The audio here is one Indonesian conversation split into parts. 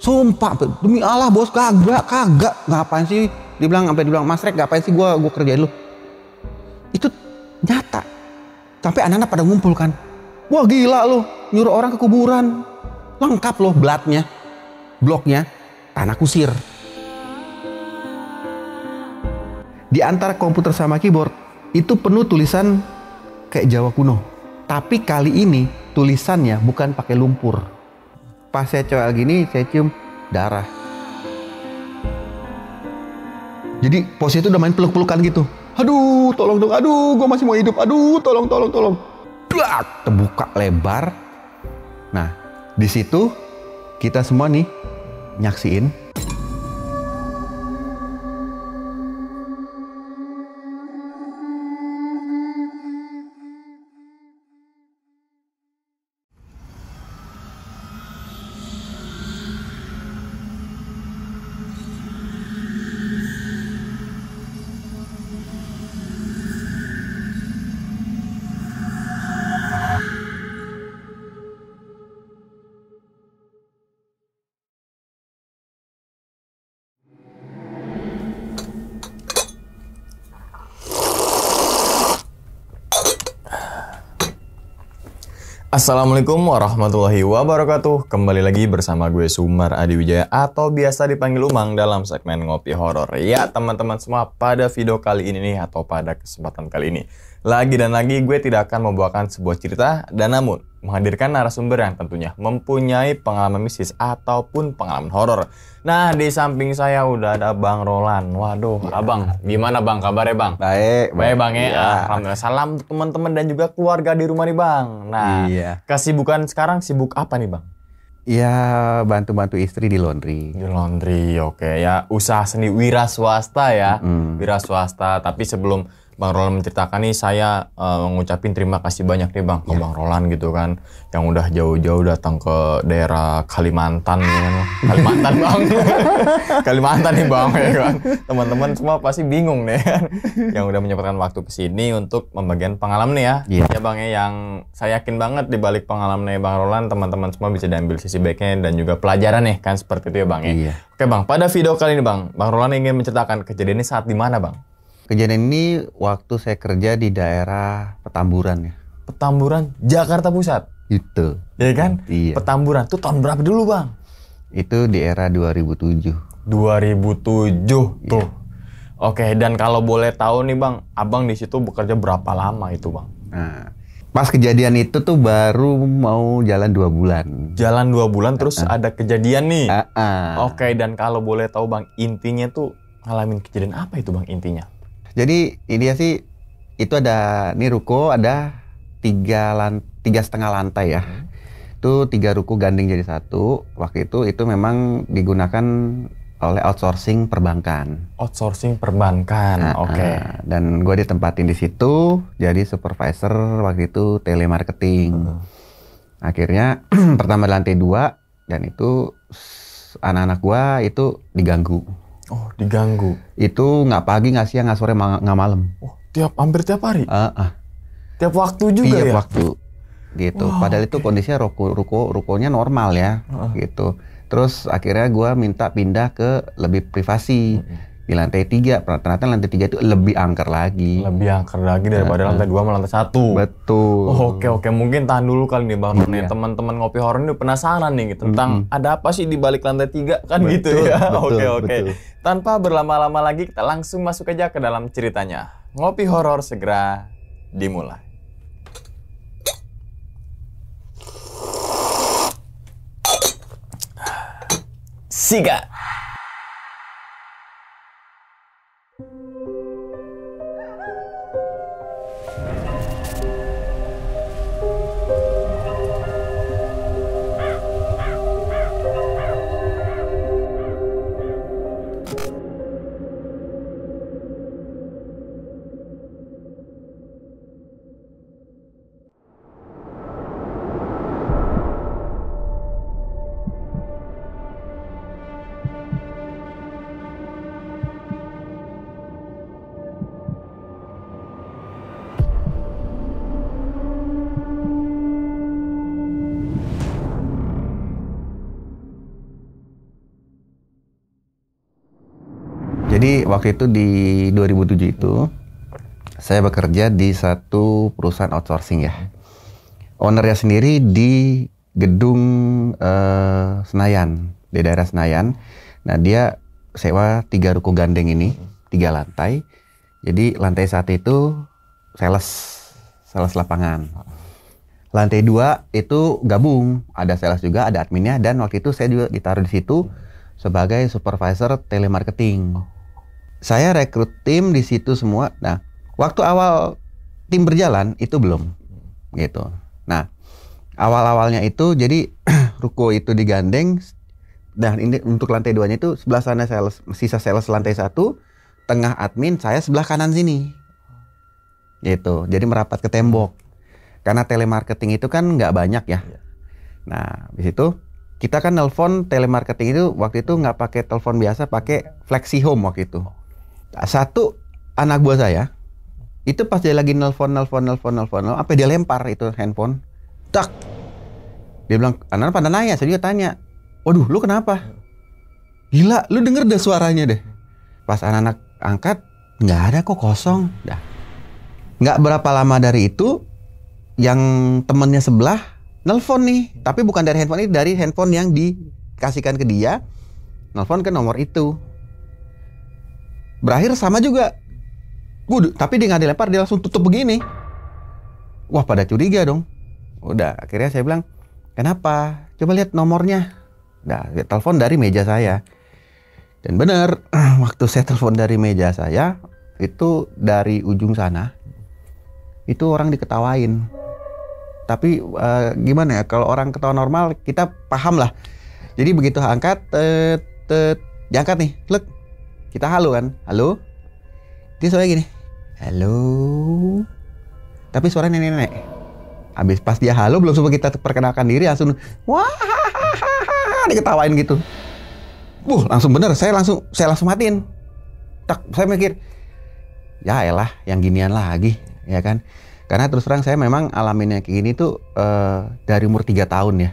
Sumpah, demi Allah bos, kagak. Ngapain sih? Sampai dibilang Mas Rek, ngapain sih gua kerjain lu? Itu nyata. Sampai anak-anak pada ngumpul kan. Wah gila lu, nyuruh orang ke kuburan. Lengkap loh blatnya, bloknya, tanah kusir. Di antara komputer sama keyboard itu penuh tulisan kayak Jawa kuno. Tapi kali ini tulisannya bukan pakai lumpur. Pas saya coel gini, saya cium darah. Jadi posisi itu udah main peluk-pelukan gitu. Aduh, tolong dong. Aduh, gue masih mau hidup. Aduh, tolong. Duak, terbuka lebar. Nah, di situ kita semua nih nyaksiin. Assalamualaikum warahmatullahi wabarakatuh. Kembali lagi bersama gue Sumar Adiwijaya atau biasa dipanggil Umang dalam segmen Ngopi Horor. Ya teman-teman semua, pada video kali ini nih atau pada kesempatan kali ini lagi gue tidak akan membawakan sebuah cerita dan namun menghadirkan narasumber yang tentunya mempunyai pengalaman mistis ataupun pengalaman horor. Nah, di samping saya udah ada Bang Roland. Waduh, ya. Abang, gimana Bang kabarnya Bang? Baik Bang ya. Ya. Alhamdulillah. Salam untuk teman-teman dan juga keluarga di rumah nih Bang. Nah, kesibukan sekarang sibuk apa nih Bang? Ya, bantu-bantu istri di laundry. Di laundry, oke. Ya, usaha seni wira swasta ya. Wira swasta. Tapi sebelum Bang Roland menceritakan nih, saya ngucapin terima kasih banyak nih Bang ke Bang Roland gitu kan, yang udah jauh-jauh datang ke daerah Kalimantan ya kan. Kalimantan Bang. Kalimantan nih Bang ya kan. Teman-teman semua pasti bingung nih kan, yang udah menyempatkan waktu ke sini untuk membagikan pengalaman nih ya. Ya Bang ya, yang saya yakin banget di balik pengalamannya Bang Roland, teman-teman semua bisa diambil sisi baiknya dan juga pelajaran nih kan, seperti itu ya Bang ya. Oke Bang, pada video kali ini Bang Roland ingin menceritakan kejadian ini saat di mana Bang? Kejadian ini waktu saya kerja di daerah Petamburan ya. Petamburan, Jakarta Pusat? Itu. Ya kan? Iya. Petamburan, tuh tahun berapa dulu Bang? Itu di era 2007. 2007 tuh. Oke, dan kalau boleh tahu nih Bang, Abang di situ bekerja berapa lama itu Bang? Nah, pas kejadian itu tuh baru mau jalan 2 bulan. Jalan 2 bulan terus ada kejadian nih? Oke, dan kalau boleh tahu Bang, intinya tuh ngalamin kejadian apa itu Bang intinya? Jadi ini sih, itu ada, nih ruko ada 3,5 lantai ya. Itu 3 ruko gandeng jadi satu. Waktu itu memang digunakan oleh outsourcing perbankan. Outsourcing perbankan, oke. Dan gue ditempatin di situ jadi supervisor waktu itu telemarketing. Akhirnya pertama di lantai 2 dan itu anak-anak gue itu diganggu. Oh, diganggu. Itu nggak pagi, nggak siang, nggak sore, nggak malam. Oh, hampir tiap hari? Tiap waktu juga tiap ya? Tiap waktu. Gitu. Wow, padahal itu kondisinya rukonya normal ya. Gitu. Terus akhirnya gue minta pindah ke lebih privasi. Di lantai 3. Ternyata lantai 3 itu lebih angker lagi. Lebih angker lagi daripada lantai 2 sama lantai 1. Betul. Oh, oke. Mungkin tahan dulu kali nih Bang. Teman-teman Ngopi Horor ini penasaran nih tentang ada apa sih di balik lantai 3 kan gitu ya. Oke. Tanpa berlama-lama lagi, kita langsung masuk aja ke dalam ceritanya. Ngopi Horor segera dimulai. Siga. Jadi waktu itu di 2007 itu saya bekerja di satu perusahaan outsourcing ya. Ownernya sendiri di gedung Senayan, di daerah Senayan. Nah dia sewa 3 ruko gandeng ini, 3 lantai. Jadi lantai 1 itu sales lapangan. Lantai 2 itu gabung, ada sales juga, ada adminnya, dan waktu itu saya juga ditaruh di situ sebagai supervisor telemarketing. Saya rekrut tim di situ semua. Nah, waktu awal tim berjalan itu belum, gitu. Nah, awal-awalnya itu jadi ruko itu digandeng. Dan ini untuk lantai 2-nya itu sebelah sana sales, sisa sales lantai 1, tengah admin, saya sebelah kanan sini, gitu. Jadi merapat ke tembok. Karena telemarketing itu kan nggak banyak ya. Nah, di situ kita kan nelpon telemarketing itu waktu itu nggak pakai telepon biasa, pakai flexi home waktu itu. Satu anak buah saya itu pas dia lagi nelpon, apa dia lempar itu handphone, tak. Dia bilang, anak pada nanya, saya juga tanya, waduh, lu kenapa? Gila, lu denger deh suaranya deh. Pas anak-anak angkat, nggak ada kok, kosong. Dah. Nggak berapa lama dari itu, yang temennya sebelah nelpon nih, tapi bukan dari handphone ini, dari handphone yang dikasihkan ke dia, nelpon ke nomor itu. Berakhir sama juga. Tapi dia nggak dilempar, dia langsung tutup begini. Wah, pada curiga dong. Udah, akhirnya saya bilang, kenapa? Coba lihat nomornya. Nah, telepon dari meja saya. Dan benar, waktu saya telepon dari meja saya, itu dari ujung sana, itu orang diketawain. Tapi gimana ya, kalau orang ketawa normal, kita paham lah. Jadi begitu angkat, diangkat nih, lek. Kita halo kan, halo. Dia suaranya gini, halo. Tapi suara nenek-nenek. Habis pas dia halo, belum sempat kita perkenalkan diri, langsung wah, diketawain gitu. Langsung bener, saya langsung matiin. Tak, saya mikir, ya elah, yang ginian lagi, ya kan? Karena terus terang saya memang alaminnya kayak gini tuh dari umur 3 tahun ya.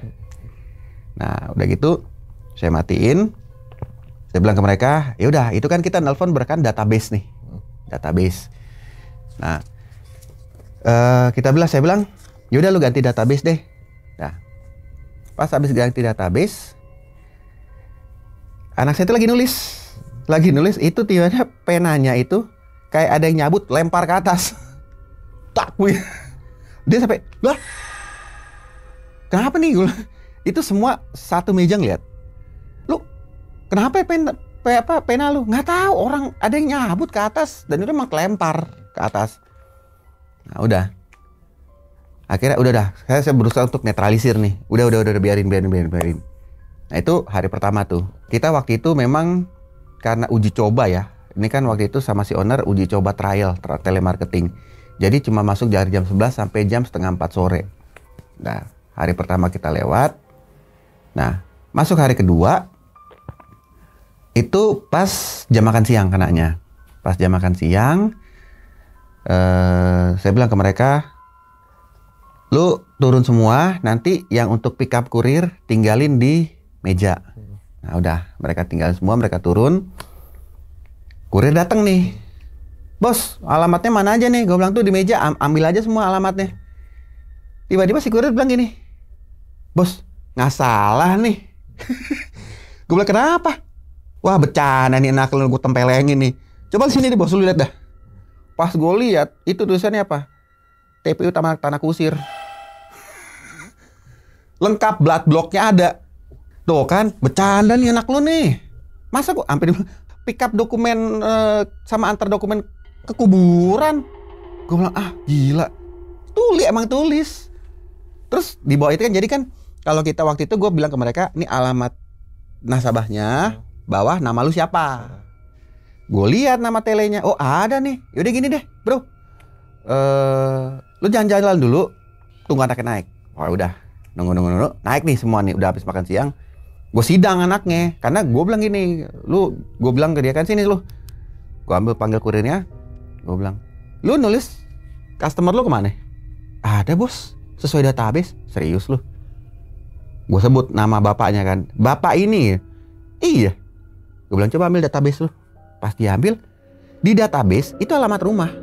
Nah, udah gitu, saya matiin. Saya bilang ke mereka, ya udah, itu kan kita nelpon berkan database nih, database. Nah, saya bilang, ya udah lu ganti database deh. Nah, pas habis ganti database, anak saya itu lagi nulis itu tiba-tiba penanya itu kayak ada yang nyabut, lempar ke atas. Tak, dia sampai, lah, kenapa nih? Itu semua satu meja ngeliat. Lu kenapa pena lu? Nggak tahu, orang ada yang nyabut ke atas dan itu emang kelempar ke atas. Nah, udah. Akhirnya udah dah, saya berusaha untuk netralisir nih. Udah biarin. Nah, itu hari pertama tuh. Kita waktu itu memang karena uji coba ya. Ini kan waktu itu sama si owner uji coba trial telemarketing. Jadi cuma masuk dari jam 11 sampai jam setengah 4 sore. Nah, hari pertama kita lewat. Nah, masuk hari kedua, itu pas jam makan siang kenanya. Pas jam makan siang, saya bilang ke mereka, lu turun semua, nanti yang untuk pick up kurir tinggalin di meja. Nah udah, mereka tinggalin semua, mereka turun. Kurir datang nih. Bos, alamatnya mana aja nih? Gue bilang tuh di meja, ambil aja semua alamatnya. Tiba-tiba si kurir bilang gini, bos, nggak salah nih. Gue bilang, kenapa? Wah, bercanda nih anak lu, gue tempelengin nih. Coba sini deh bos, lu lihat dah. Pas gue lihat, itu tulisannya apa? TPU Tanah Kusir. Lengkap, blood blocknya ada. Tuh kan, bercanda nih anak lu nih. Masa gue hampir pick up dokumen sama antar dokumen ke kuburan. Gue bilang, gila. Emang tulis. Terus di bawah itu kan, jadi kan kalau kita waktu itu gue bilang ke mereka, ini alamat nasabahnya, bawah nama lu siapa. Gue lihat nama telenya, oh ada nih. Yaudah gini deh bro, lu jangan jalan dulu, tunggu anaknya naik. Oh udah, nunggu, naik nih semua nih, udah habis makan siang. Gue sidang anaknya, karena gue bilang gini, gue bilang ke dia kan sini lu. Gue panggil kurirnya, gue bilang, lu nulis customer lu kemana? Ada bos, sesuai database. Serius lu? Gue sebut nama bapaknya kan, bapak ini. Iya. Gue bilang coba ambil database lu. Pas diambil, di database itu alamat rumah.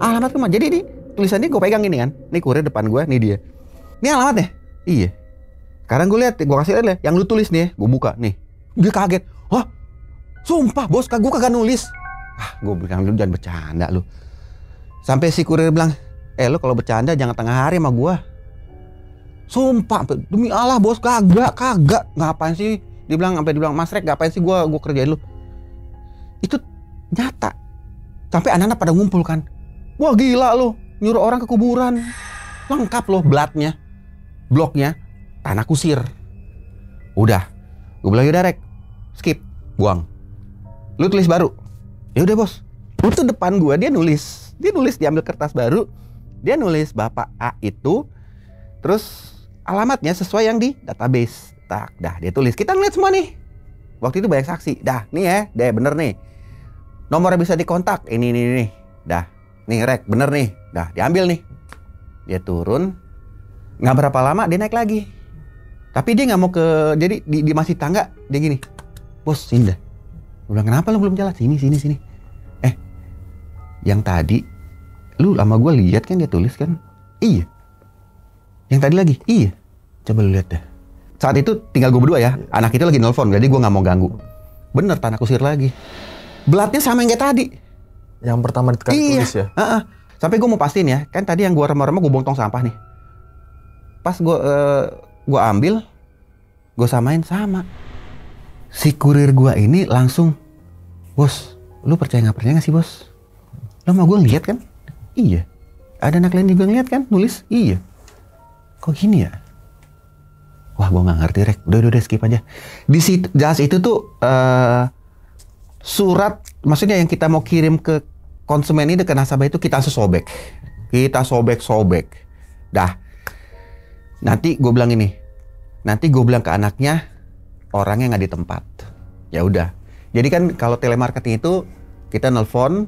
Alamat rumah. Jadi ini tulisannya gue pegang ini kan. Ini kurir depan gue, nih dia. Ini alamatnya? Iya. Sekarang gue lihat, gue kasih lihat yang lu tulis nih, gue buka nih. Dia kaget. Hah? Sumpah bos, gue kagak nulis. Gue bilang lu jangan bercanda lu. Sampai si kurir bilang, lu kalau bercanda jangan tengah hari sama gue. Sumpah, demi Allah bos, kagak. Ngapain sih? Sampai dibilang Mas Rek, ngapain sih gue kerjain lu? Itu nyata. Sampai anak-anak pada ngumpul kan. Wah gila lu, nyuruh orang ke kuburan. Lengkap loh, blatnya, bloknya, tanah kusir. Udah, gue bilang yaudah Rek, skip, buang. Lu tulis baru. Ya udah bos. Itu depan gue dia nulis, diambil kertas baru, dia nulis Bapak A itu, terus alamatnya sesuai yang di database. Tak, dah dia tulis. Kita ngeliat semua nih. Waktu itu banyak saksi. Dah, nih ya, bener nih. Nomornya bisa dikontak. Ini. Dah, nih Rek, bener nih. Dah, diambil nih. Dia turun. Nggak berapa lama dia naik lagi. Tapi dia nggak mau ke, jadi di masih tangga. Dia gini, bos sini dah. Gue bilang kenapa lu belum jalan? Sini. Yang tadi lu sama gue lihat kan dia tulis kan? Iya. Yang tadi lagi? Iya. Coba lu lihat dah. Saat itu tinggal gue berdua ya. Anak itu lagi nelfon, jadi gue nggak mau ganggu. Bener, tanah kusir lagi. Blatnya sama yang kayak tadi. Yang pertama tulis ya? Sampai gue mau pastiin ya. Kan tadi yang gue remah-remah gue buang tong sampah nih. Pas gue ambil, gue samain sama. Si kurir gue ini langsung, bos, lu percaya nggak sih bos? Lo mau gue lihat kan? Iya. Ada anak lain juga ngeliat kan? Nulis? Iya. Kok gini ya? Wah, gue nggak ngerti Rek. Udah skip aja. Di situ, jelas itu tuh surat, maksudnya yang kita mau kirim ke konsumen ini, ke nasabah itu kita sobek. Kita sobek. Dah. Nanti gue bilang ini. Nanti gue bilang ke anaknya, orangnya nggak di tempat. Ya udah. Jadi kan kalau telemarketing itu kita nelpon,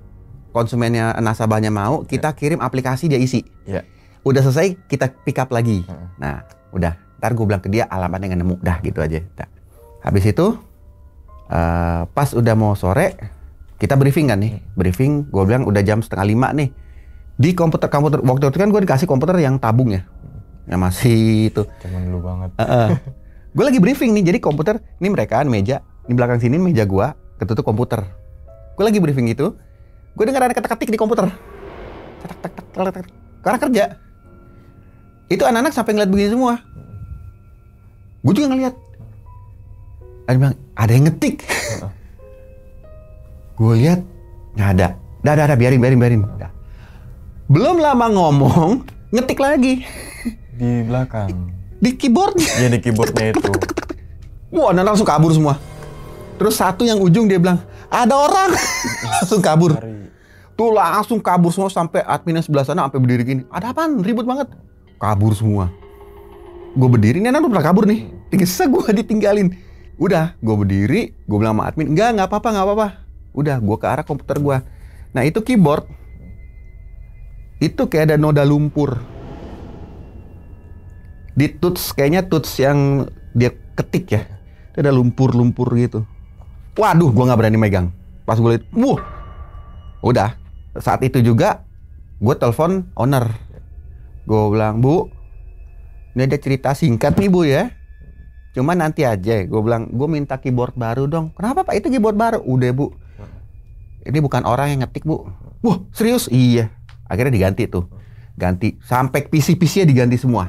konsumennya, nasabahnya mau, kita kirim aplikasi, dia isi. Yeah. Udah selesai, kita pick up lagi. Nah, udah. Ntar gue bilang ke dia alamatnya nggak nemu. Dah, gitu aja. Nah. Habis itu, pas udah mau sore, kita briefing kan nih. Briefing, gue bilang udah jam 4:30 nih. Di komputer, waktu itu kan gue dikasih komputer yang tabung ya. Yang masih itu. Zaman dulu banget. Gue lagi briefing nih, jadi komputer, ini mereka meja, di belakang sini meja gue, ketutup komputer. Gue lagi briefing itu, gue dengar ada ketik-ketik di komputer. Karena kerja. Itu anak-anak sampai ngeliat begini semua. Gue juga ngeliat. Ada bilang, ada yang ngetik. Gue lihat, nggak ada. Dah, biarin. Dah. Belum lama ngomong, ngetik lagi. Di belakang. Di keyboardnya. Iya, di keyboardnya itu. Wah, anak langsung kabur semua. Terus satu yang ujung dia bilang, ada orang. Langsung kabur. Tuh langsung kabur semua sampai adminnya sebelah sana sampai berdiri gini. Ada apaan? Ribut banget. Kabur semua. Gue berdiri, ini anak udah kabur nih. Tinggal gue ditinggalin. Udah, gue berdiri, gue bilang sama admin, enggak apa-apa. Udah, gue ke arah komputer gue. Nah itu keyboard, itu kayak ada noda lumpur. Di touch, kayaknya touch yang dia ketik ya. Itu ada lumpur-lumpur gitu. Waduh, gue gak berani megang. Pas gue liat, udah. Saat itu juga, gue telepon owner. Gue bilang, Bu, ini ada cerita singkat nih Bu ya. Cuma nanti aja. Gue bilang, gue minta keyboard baru dong. Kenapa Pak? Itu keyboard baru. Udah Bu. Ini bukan orang yang ngetik Bu. Wah serius? Iya. Akhirnya diganti tuh. Ganti. Sampai PC-PC-nya diganti semua.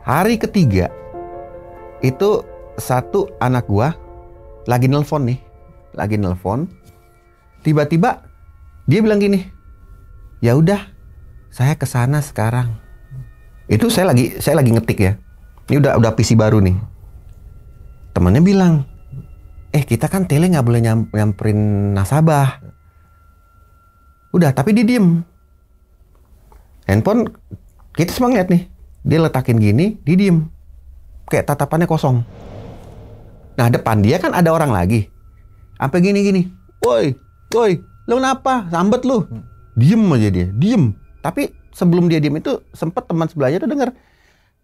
Hari ketiga, itu satu anak gua lagi nelpon nih. Tiba-tiba dia bilang gini, ya udah, saya kesana sekarang. Itu saya lagi ngetik ya. Ini udah PC baru nih. Temennya bilang, kita kan tele nggak boleh nyamperin nasabah. Udah, tapi dia diem. Handphone kita semua ngeliat nih. Dia letakin gini, dia diem. Kayak tatapannya kosong. Nah depan dia kan ada orang lagi. Sampai gini. Woi, lu kenapa? Sambet lu. Diem aja dia, diem. Tapi sebelum dia diem itu sempet teman sebelahnya tuh denger.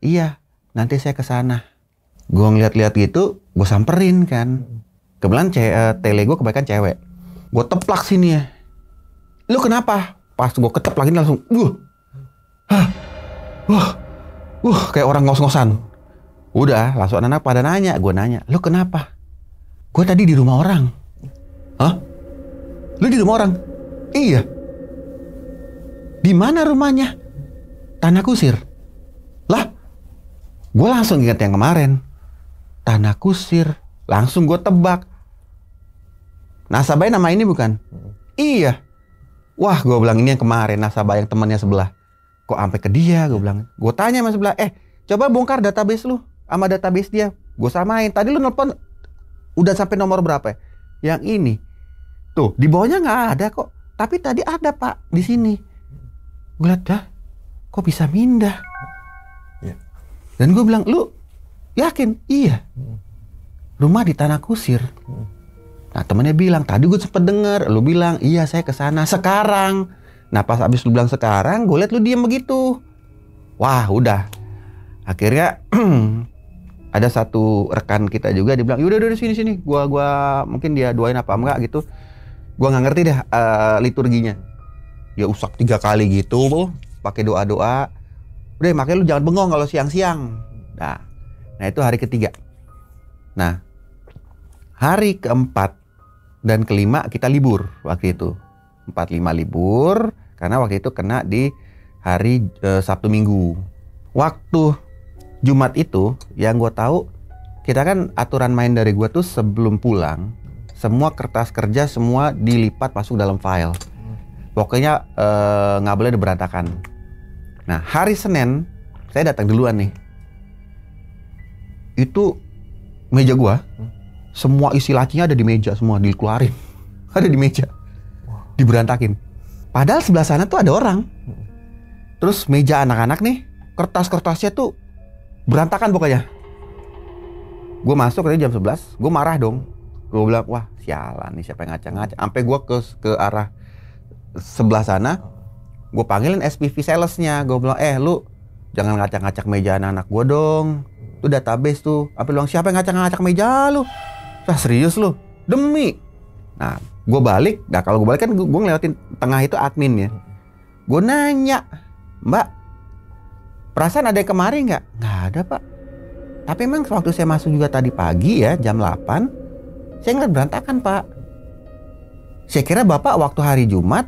Iya, nanti saya ke sana. Gue ngeliat-liat gitu, gue samperin kan. Kebetulan tele gue kebanyakan cewek. Gue teplak sini ya. Lu kenapa? Pas gue keteplak ini langsung, kayak orang ngos-ngosan. Udah, langsung anak-anak pada nanya. Gue nanya, lu kenapa? Gue tadi di rumah orang. Hah? Lu di rumah orang? Iya. Di mana rumahnya? Tanah Kusir. Lah, gue langsung ingat yang kemarin. Tanah Kusir. Langsung gue tebak. Nasabahnya nama ini bukan? Iya. Wah, gue bilang ini yang kemarin. Nasabah yang temannya sebelah. Kok sampai ke dia? Gue bilang. Gue tanya sama sebelah. Coba bongkar database lu sama database dia. Gue samain. Tadi lu nelfon udah sampai nomor berapa ya? Yang ini. Tuh, di bawahnya nggak ada kok. Tapi tadi ada, Pak, di sini. Gue liat, kok bisa pindah? Dan gue bilang, lu yakin? Iya. Rumah di Tanah Kusir. Nah, temennya bilang, tadi gue sempet denger. Lu bilang, iya saya kesana sekarang. Nah, pas abis lu bilang sekarang, gue liat lu diem begitu. Wah, udah. Akhirnya ada satu rekan kita juga, dia bilang, yaudah sini. Gua mungkin dia doain apa enggak gitu. Gua nggak ngerti deh liturginya. Dia usap 3 kali gitu, pakai doa-doa. Udah, makanya lu jangan bengong kalau siang-siang. Nah itu hari ketiga. Nah, hari keempat dan kelima kita libur waktu itu. 4, 5 libur karena waktu itu kena di hari Sabtu Minggu. Waktu Jumat itu yang gue tahu, kita kan aturan main dari gue tuh sebelum pulang semua kertas kerja semua dilipat masuk dalam file. Pokoknya nggak boleh berantakan. Nah, hari Senin saya datang duluan nih. Itu meja gua, semua isi lacinya ada di meja semua, dikeluarin. Ada di meja. Diberantakin. Padahal sebelah sana tuh ada orang. Terus meja anak-anak nih, kertas-kertasnya tuh berantakan pokoknya. Gue masuk tadi jam 11, gue marah dong. Gue bilang, wah sialan nih, siapa yang ngacak-ngacak. Sampai gue ke arah sebelah sana, gue panggilin SPV salesnya. Gue bilang, lu jangan ngacak-ngacak meja anak-anak gue dong. Itu database tuh. Apa bilang, siapa yang ngacak-ngacak meja lu? Wah, serius lu? Demi. Nah, gue balik. Nah, kalau gue balik kan gue ngelewatin tengah itu admin ya. Gue nanya, Mbak, perasaan ada yang kemarin nggak? Nggak ada, Pak. Tapi emang waktu saya masuk juga tadi pagi ya, jam 8, saya ngeliat berantakan, Pak. Saya kira Bapak waktu hari Jumat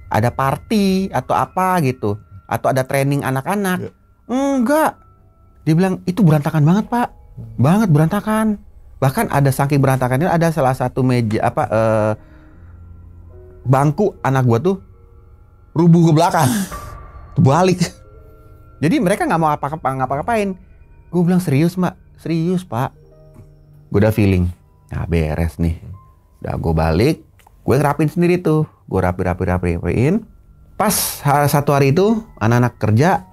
ada party atau apa gitu, atau ada training anak-anak. Enggak. Dia bilang, itu berantakan banget, Pak. Banget berantakan. Bahkan ada saking berantakannya, ada salah satu meja bangku anak gua tuh rubuh ke belakang. Balik. Jadi mereka nggak mau ngapa-ngapain. Gue bilang, serius, Mbak? Serius, Pak. Gue udah feeling, nah beres nih. Udah gue balik, gue ngerapin sendiri tuh. Gue rapiin. Pas satu hari itu anak-anak kerja,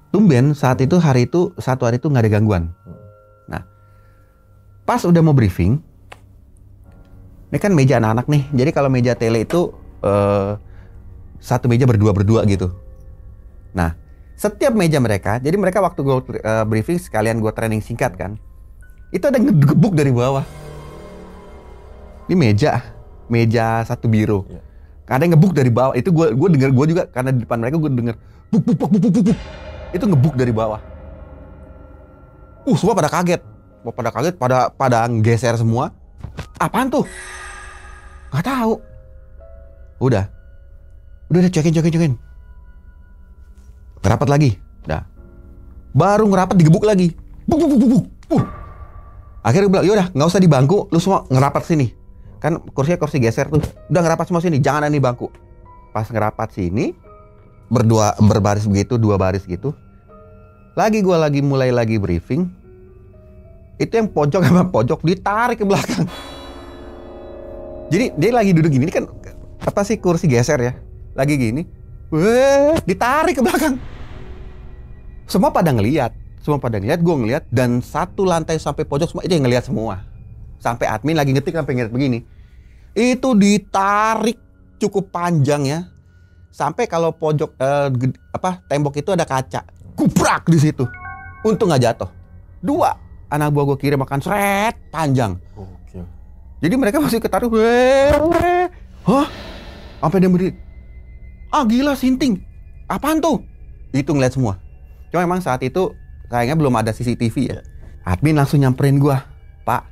tumben satu hari itu nggak ada gangguan. Nah, pas udah mau briefing, ini kan meja anak-anak nih. Jadi kalau meja tele itu satu meja berdua gitu. Nah, setiap meja mereka, jadi mereka waktu gue briefing sekalian gue training singkat kan, itu ada ngegebuk dari bawah. Ini meja satu biro. Ada yang ngebuk dari bawah. Itu gue denger, gue juga karena di depan mereka gue denger buk. Itu ngebuk dari bawah. Semua pada kaget, pada geser semua. Apaan tuh? Gak tahu. Udah cekin. Ngerapat lagi. Dah. Baru ngerapat digebuk lagi. Buk. Akhirnya gue bilang, yaudah nggak usah di bangku, lu semua ngerapat sini. Kan kursi geser tuh. Udah ngerapat semua sini, jangan ada di bangku. Pas ngerapat sini, berbaris begitu, 2 baris gitu. Gue mulai briefing. Itu yang pojok sama pojok ditarik ke belakang. Jadi dia lagi duduk gini, kan apa sih kursi geser ya. Lagi gini. Ditarik ke belakang. Semua pada ngelihat, gue ngelihat, dan satu lantai sampai pojok semua itu yang ngelihat semua. Sampai admin lagi ngetik sampai ngeliat begini. Itu ditarik cukup panjang ya. Sampai kalau pojok tembok itu ada kaca. Kuprak di situ. Untung nggak jatuh. 2 anak buah gue kirim makan seret panjang. Oke. Jadi mereka masih ketaruh. Hah? Sampai dia berdiri. Ah gila sinting. Apaan tuh? Itu ngeliat semua. Cuma emang saat itu kayaknya belum ada CCTV ya. Admin langsung nyamperin gua. Pak,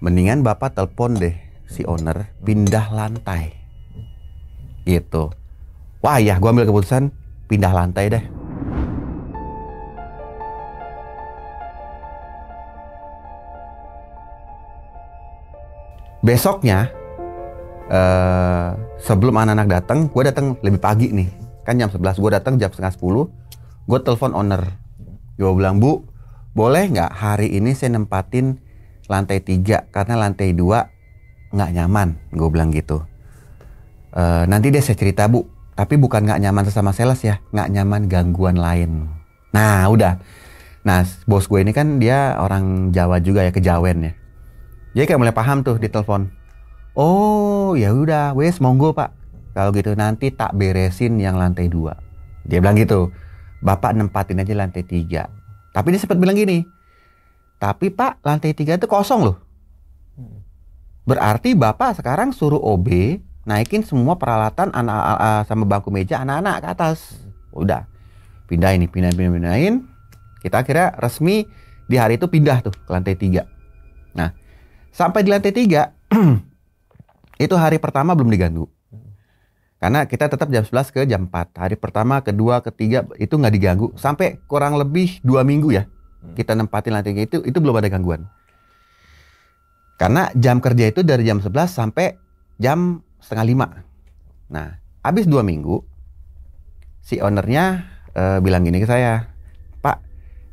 mendingan bapak telepon deh si owner pindah lantai. Gitu. Wah ya, gua ambil keputusan pindah lantai deh. Besoknya sebelum anak-anak datang, gue datang lebih pagi nih. Kan jam 11, gue datang jam setengah 10. Gue telepon owner. Gue bilang, Bu, boleh nggak hari ini saya nempatin lantai 3 karena lantai 2 nggak nyaman. Gue bilang gitu. Nanti deh saya cerita, Bu. Tapi bukan nggak nyaman sesama sales ya, nggak nyaman gangguan lain. Nah udah. Nah bos gue ini kan dia orang Jawa juga ya, kejawen ya. Jadi kayak mulai paham tuh di telepon. Oh ya udah, wes monggo Pak. Kalau gitu nanti tak beresin yang lantai 2. Dia bilang gitu. Bapak nempatin aja lantai 3. Tapi dia sempat bilang gini. Tapi Pak, lantai 3 itu kosong loh. Berarti Bapak sekarang suruh OB naikin semua peralatan sama bangku meja anak-anak ke atas. Udah. Pindahin. Kita akhirnya resmi di hari itu pindah tuh ke lantai 3. Nah, sampai di lantai 3 itu hari pertama belum diganggu. Karena kita tetap jam 11 ke jam 4. Hari pertama, kedua, ketiga itu nggak diganggu. Sampai kurang lebih 2 minggu ya. Kita nempatin lantai itu belum ada gangguan. Karena jam kerja itu dari jam 11 sampai jam setengah 5. Nah, habis 2 minggu, si ownernya bilang gini ke saya. Pak,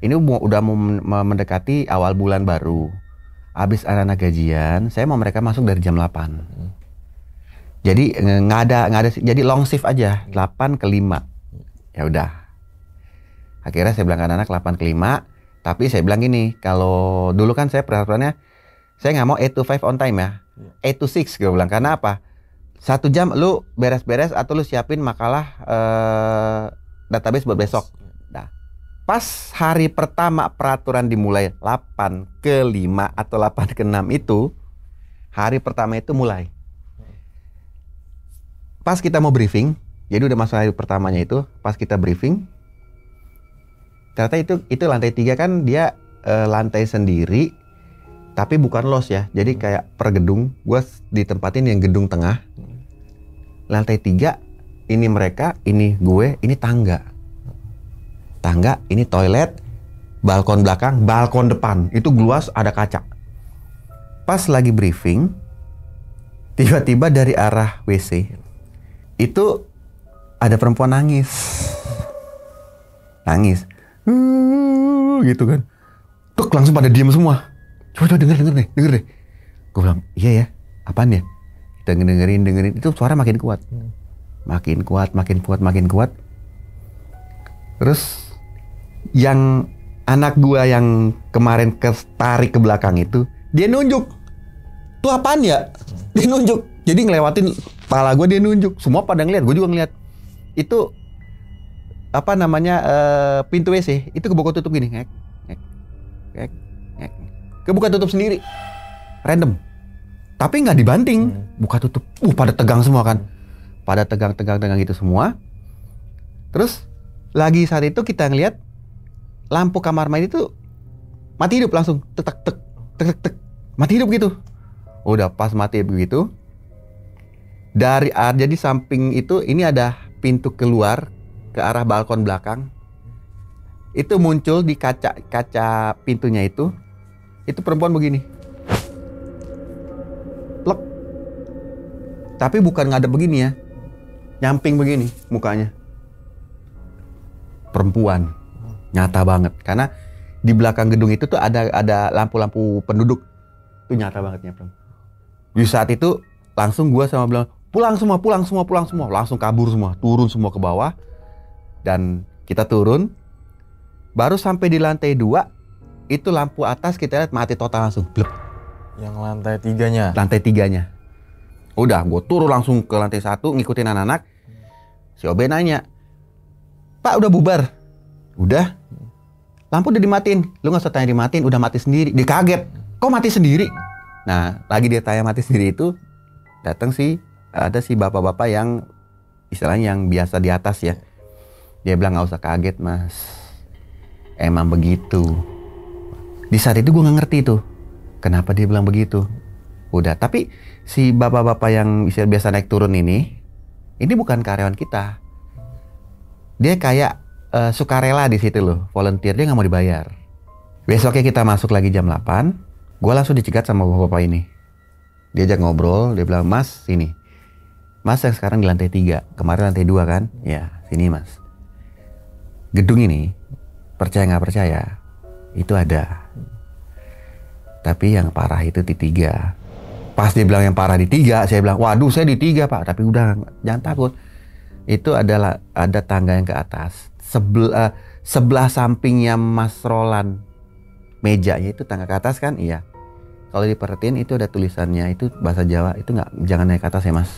ini udah mau mendekati awal bulan baru. Habis anak-anak gajian, saya mau mereka masuk dari jam 8. Jadi nggak ada, jadi long shift aja, 8 ke 5. Ya udah. Akhirnya saya bilang ke anak 8 ke 5, tapi saya bilang gini, kalau dulu kan saya peraturannya, saya nggak mau 8 to 5 on time ya. 8 to 6 gue bilang, karena apa? 1 jam lu beres-beres atau lu siapin makalah database buat besok. Nah, pas hari pertama peraturan dimulai 8 ke 5 atau 8 ke 6 itu, hari pertama itu mulai. Pas kita mau briefing, jadi udah masuk hari pertamanya itu, pas kita briefing, ternyata itu lantai 3 kan dia lantai sendiri, tapi bukan los ya, jadi kayak per gedung. Gue ditempatin yang gedung tengah. Lantai 3, ini mereka, ini gue, ini tangga. Tangga, ini toilet, balkon belakang, balkon depan. Itu luas, ada kaca. Pas lagi briefing, tiba-tiba dari arah WC, itu ada perempuan nangis. Gitu kan. Tuk, langsung pada diem semua. Coba denger deh. Gue bilang, iya ya, apaan ya? Kita dengerin, itu suara makin kuat. Makin kuat. Terus yang anak gua yang kemarin ketarik ke belakang itu, dia nunjuk. Tuh apaan ya? Dia nunjuk. Jadi ngelewatin kepala gue, dia nunjuk. Semua pada ngeliat, gue juga ngeliat. Itu apa namanya, pintu WC itu kebuka tutup gini, ngek. Kebuka tutup sendiri, random. Tapi nggak dibanting, buka tutup. Pada tegang semua kan, pada tegang gitu semua. Terus lagi saat itu kita ngeliat lampu kamar mandi itu mati hidup langsung, tek, mati hidup gitu. Udah pas mati begitu. Jadi samping itu ini ada pintu keluar ke arah balkon belakang. Itu muncul di kaca pintunya itu perempuan begini. Plek. Tapi bukan ngadep begini ya. Nyamping begini mukanya. Perempuan. Nyata banget. Karena di belakang gedung itu tuh ada lampu-lampu penduduk. Itu nyata banget ya, perempuan. Di saat itu langsung gua sama bilang, pulang semua. Langsung kabur semua, turun semua ke bawah. Dan kita turun. Baru sampai di lantai 2, itu lampu atas kita lihat mati total langsung. Blep. Yang lantai 3-nya? Lantai 3-nya. Udah, gue turun langsung ke lantai 1, ngikutin anak-anak. Si OB nanya, Pak udah bubar? Udah. lampu udah dimatiin. Lu nggak usah tanya dimatiin, udah mati sendiri. Dia kaget, kok mati sendiri? Nah, lagi dia tanya mati sendiri itu, datang ada si bapak-bapak yang istilahnya yang biasa di atas ya. Dia bilang nggak usah kaget mas, emang begitu. Di saat itu gue nggak ngerti tuh, kenapa dia bilang begitu. Udah, tapi si bapak-bapak yang biasa naik turun ini bukan karyawan kita. Dia kayak sukarela di situ loh, volunteer, dia nggak mau dibayar. Besoknya kita masuk lagi jam 8. Gue langsung dicegat sama bapak-bapak ini. Diajak ngobrol, dia bilang, mas sini. Mas yang sekarang di lantai 3, kemarin lantai 2 kan? Ya, sini mas. Gedung ini, percaya nggak percaya, itu ada. Tapi yang parah itu di 3. Pas dia bilang yang parah di 3, saya bilang, waduh saya di 3 pak. Tapi udah, jangan takut. Itu adalah ada tangga yang ke atas. Sebelah sampingnya Mas Roland. Mejanya itu tangga ke atas kan? Iya. Kalau diperhatiin itu ada tulisannya, itu bahasa Jawa, itu jangan naik ke atas ya mas.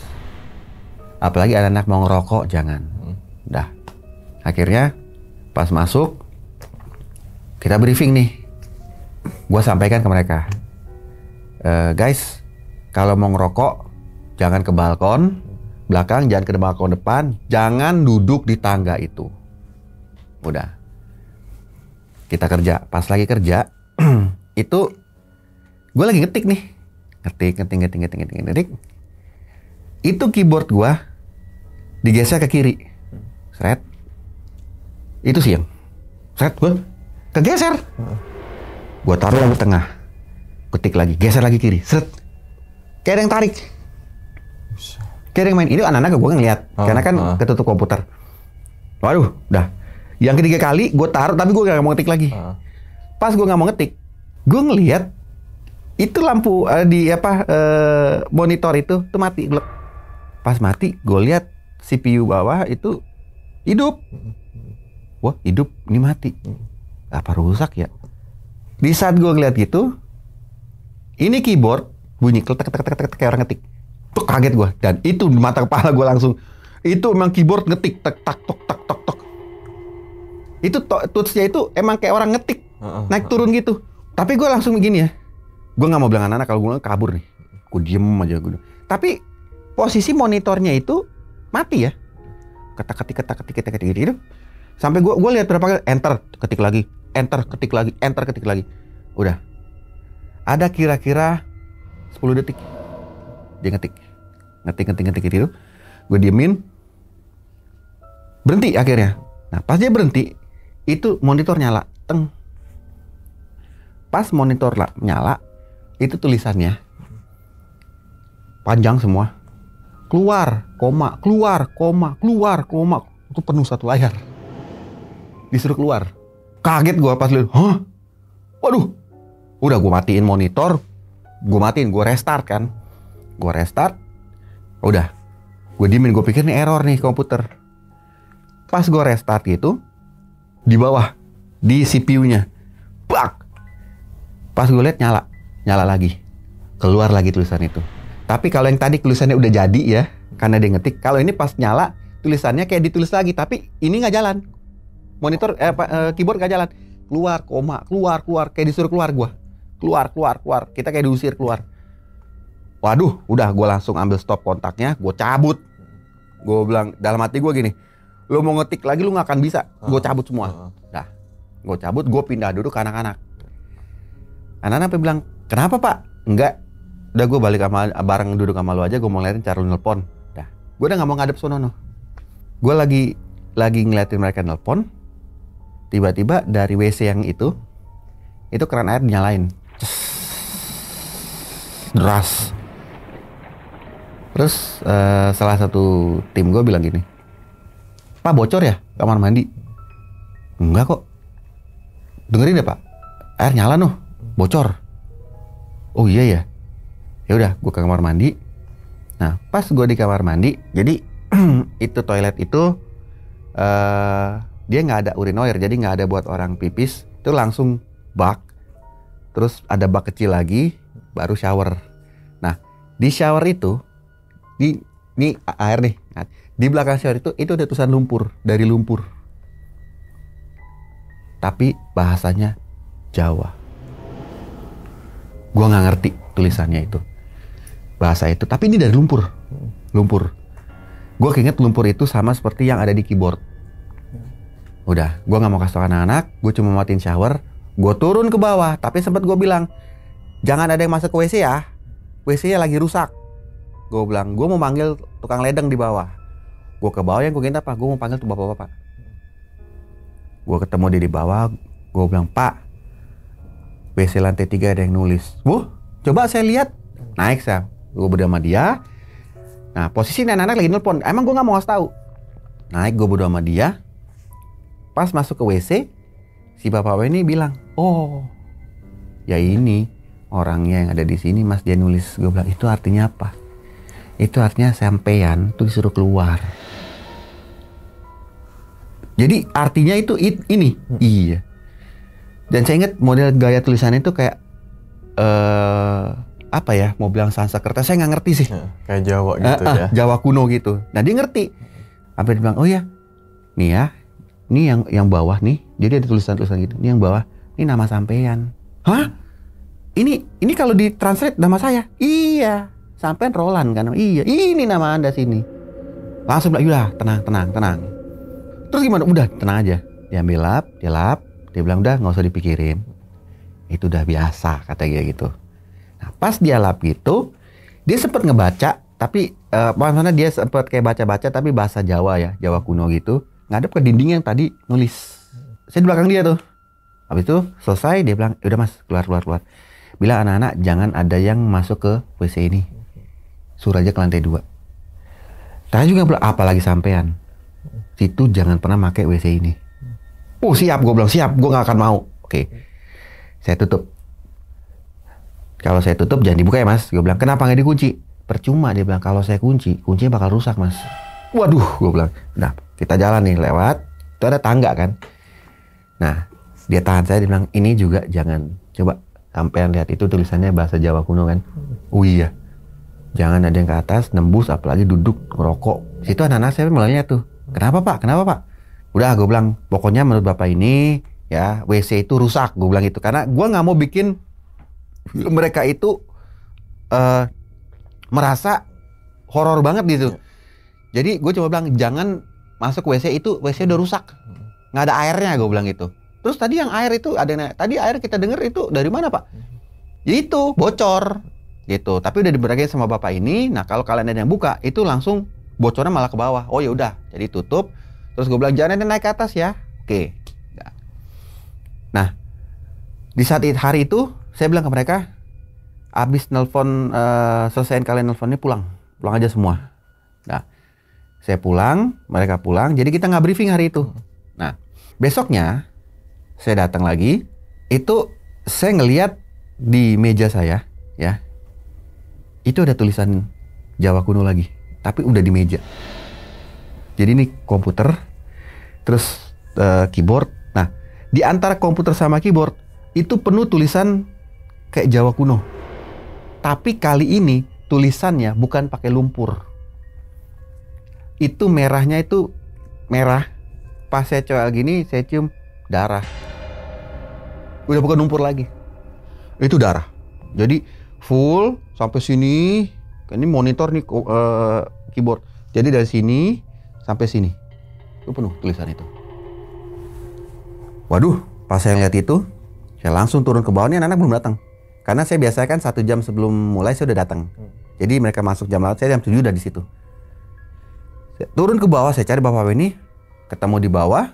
Apalagi ada anak mau ngerokok, jangan. Dah. Akhirnya pas masuk, kita briefing nih. Gua sampaikan ke mereka, guys, kalau mau ngerokok jangan ke balkon belakang, jangan ke balkon depan, jangan duduk di tangga itu. Udah. Kita kerja. Pas lagi kerja, itu gue lagi ngetik nih. Ngetik. Itu keyboard gue digeser ke kiri. Seret. Itu siang. Seret, gue kegeser. Gue taruh lagi tengah. Ketik lagi, geser lagi kiri. Seret. Kayak ada yang tarik. Kayak ada yang main. Ini anak-anak gue ngeliat. Karena kan ketutup komputer. Waduh, dah. Yang ketiga kali gue taruh, tapi gue gak mau ngetik lagi. Pas gue gak mau ngetik, gue ngeliat itu lampu monitor itu tuh mati. Pas mati, gue lihat CPU bawah itu hidup. Wah, hidup, ini mati. Apa rusak ya? Di saat gue ngeliat gitu, ini keyboard bunyi kletek kayak orang ngetik. Tuh kaget gue, dan itu di mata kepala gue langsung. Itu emang keyboard ngetik, tek tak tok tak tok tok. Itu touch-nya itu emang kayak orang ngetik, naik turun gitu. Tapi gue langsung begini ya. Gue nggak mau bilang anak-anak, kalau gue kabur nih. Gue diem aja gue. Tapi posisi monitornya itu mati ya. Ketik gitu. Sampai gue lihat berapa kali, enter, ketik lagi, enter, ketik lagi, enter, ketik lagi. Udah. Ada kira-kira 10 detik. Dia ngetik gitu. Gue diemin. Berhenti akhirnya. Nah, pas dia berhenti, itu monitor nyala, teng. Pas monitor nyala, itu tulisannya panjang semua. Keluar, koma, keluar, koma, keluar, koma. Itu penuh satu layar. Disuruh keluar. Kaget gue pas lihat, hah? Waduh. Udah gue matiin monitor, gue restart kan. Gue restart, udah. Gue diemin, gue pikir nih error nih komputer. Pas gue restart gitu, di bawah, di CPU-nya, bak. Pas gue lihat nyala lagi, keluar lagi tulisan itu. Tapi kalau yang tadi tulisannya udah jadi ya, karena dia ngetik. Kalau ini pas nyala, tulisannya kayak ditulis lagi, tapi ini nggak jalan. Monitor, keyboard nggak jalan. Keluar, koma, keluar, kayak disuruh keluar gue. Keluar. Kita kayak diusir keluar. Waduh, udah gue langsung ambil stop kontaknya, gue cabut. Gue bilang dalam hati gue gini, lu mau ngetik lagi lu nggak akan bisa. Gue cabut semua. Dah, gue cabut, gue pindah duduk ke anak-anak. Anak-anak bilang, kenapa pak? Enggak, udah gue balik bareng duduk sama lu aja, gue mau ngeliatin cara lu nelpon. Dah, gue udah nggak mau ngadep sono. Gue lagi ngeliatin mereka nelpon. Tiba-tiba dari WC yang itu keran air dinyalain. Deras. Terus salah satu tim gue bilang gini, Pak bocor ya kamar mandi? Enggak kok. Dengerin deh Pak, air nyala noh, bocor. Oh iya ya. Ya udah, gue ke kamar mandi. Nah pas gue di kamar mandi, jadi itu toilet itu dia nggak ada urinoir, jadi nggak ada buat orang pipis. Itu langsung bak. Terus ada bak kecil lagi, baru shower. Nah di shower itu, ini air nih. Di belakang shower itu ada tulisan lumpur, dari lumpur. tapi bahasanya Jawa. Gua nggak ngerti tulisannya itu, bahasa itu, tapi ini dari lumpur. Gue keinget lumpur itu sama seperti yang ada di keyboard. Udah, gue nggak mau kasih tau anak-anak, gue cuma matiin shower, gue turun ke bawah, tapi sempat gue bilang, jangan ada yang masuk ke WC ya, WC-nya lagi rusak. Gue bilang, gue mau manggil tukang ledeng di bawah. Gue ke bawah, yang gue ingat apa? Gue mau panggil tuh bapak-bapak. Gue ketemu dia di bawah, gue bilang, Pak, WC lantai 3 ada yang nulis. Coba saya lihat. Naik saya, gue berdua sama dia. Nah, posisi anak-anak lagi nelpon. Emang gue nggak mau ngasih tahu. Naik, gue berdua sama dia. Pas masuk ke WC, si bapak ini bilang, oh, ya ini orangnya yang ada di sini, Mas, dia nulis. Gue bilang, itu artinya apa? Itu artinya sampean tuh disuruh keluar. Jadi artinya itu ini. Iya. Dan saya ingat model gaya tulisannya itu kayak apa ya? Mau bilang Sanskerta, saya nggak ngerti sih. Kayak Jawa gitu ya. Jawa kuno gitu. Nah dia ngerti. Sampai dia bilang, oh ya, nih ya, ini yang bawah nih. Jadi ada tulisan-tulisan gitu. Ini yang bawah, ini nama sampean. Hah? Ini kalau ditranslate nama saya? Iya. Sampean Roland kan? Iya. Ini nama Anda sini. Langsung bilang, udah tenang. Terus gimana? Udah tenang aja. Dia ambil lap. Dia bilang, udah nggak usah dipikirin. Itu udah biasa, kata dia gitu. Nah, pas dia lap gitu, dia sempat ngebaca, tapi maksudnya dia sempat kayak baca-baca, tapi bahasa Jawa ya, Jawa kuno gitu. Ngadep ke dinding yang tadi nulis. Saya di belakang dia tuh. Habis itu selesai, dia bilang, udah Mas, keluar. Bilang anak-anak jangan ada yang masuk ke WC ini. Suruh aja ke lantai 2. Saya juga bilang, apalagi sampean. Situ jangan pernah pakai WC ini. Oh siap, gue bilang siap, gue gak akan mau. Oke, saya tutup. Kalau saya tutup jangan dibuka ya Mas. Gue bilang, kenapa gak dikunci? Percuma, dia bilang, kalau saya kuncinya bakal rusak Mas. Waduh, gue bilang, nah kita jalan nih lewat. Itu ada tangga kan. Nah, dia tahan saya, dia bilang, ini juga jangan. Coba sampean lihat, itu tulisannya bahasa Jawa kuno kan. Oh iya, jangan ada yang ke atas, nembus, apalagi duduk, ngerokok. Situ anak-anak saya mulainya tuh, kenapa Pak? Udah, gue bilang, pokoknya menurut Bapak ini, ya WC itu rusak, gue bilang gitu. Karena gue nggak mau bikin mereka itu merasa horor banget gitu. Jadi gue cuma bilang, jangan masuk WC itu, WC udah rusak, nggak ada airnya, gue bilang gitu. Terus tadi yang air itu ada yang, tadi air kita denger itu dari mana Pak? Ya itu bocor, gitu. Tapi udah diberitahu sama Bapak ini. Nah kalau kalian ada yang buka, itu langsung bocornya malah ke bawah. Oh ya udah, jadi tutup. Terus gue bilang jangan ada naik ke atas ya. Oke. Nah, di saat hari itu saya bilang ke mereka, abis nelpon, selesaiin kalian nelponnya, pulang aja semua. Nah, saya pulang, mereka pulang. Jadi kita nggak briefing hari itu. Nah, besoknya saya datang lagi. Itu saya ngelihat di meja saya, ya, itu ada tulisan Jawa kuno lagi, tapi udah di meja. Jadi ini komputer, terus keyboard. Nah, di antara komputer sama keyboard itu penuh tulisan kayak Jawa kuno. Tapi kali ini tulisannya bukan pakai lumpur. Itu merahnya itu merah. Pas saya coba gini, saya cium darah. Udah bukan lumpur lagi. Itu darah. Jadi full sampai sini. Ini monitor nih keyboard. Jadi dari sini sampai sini itu penuh tulisan itu. Waduh, pas saya lihat itu, saya langsung turun ke bawah. Ini anak-anak belum datang. Karena saya biasanya kan 1 jam sebelum mulai saya udah datang. Jadi mereka masuk jam 8, saya jam 7 udah di situ. Saya turun ke bawah, saya cari Bapak ini, ketemu di bawah.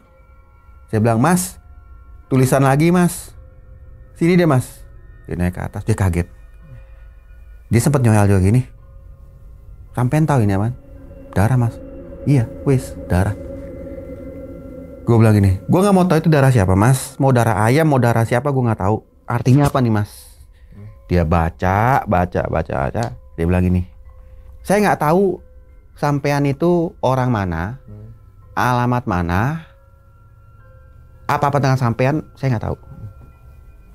Saya bilang, Mas, tulisan lagi Mas. Sini deh Mas. Dia naik ke atas, dia kaget. Dia sempat nyoyal juga gini. Sampean tahu ini aman? Darah Mas. Iya, wis, darah. Gue bilang gini, gue nggak mau tahu itu darah siapa Mas. Mau darah ayam, mau darah siapa, gue nggak tahu. Artinya apa nih Mas? Dia baca. Dia bilang gini, saya nggak tahu sampean itu orang mana, alamat mana, apa-apa dengan sampean, saya nggak tahu.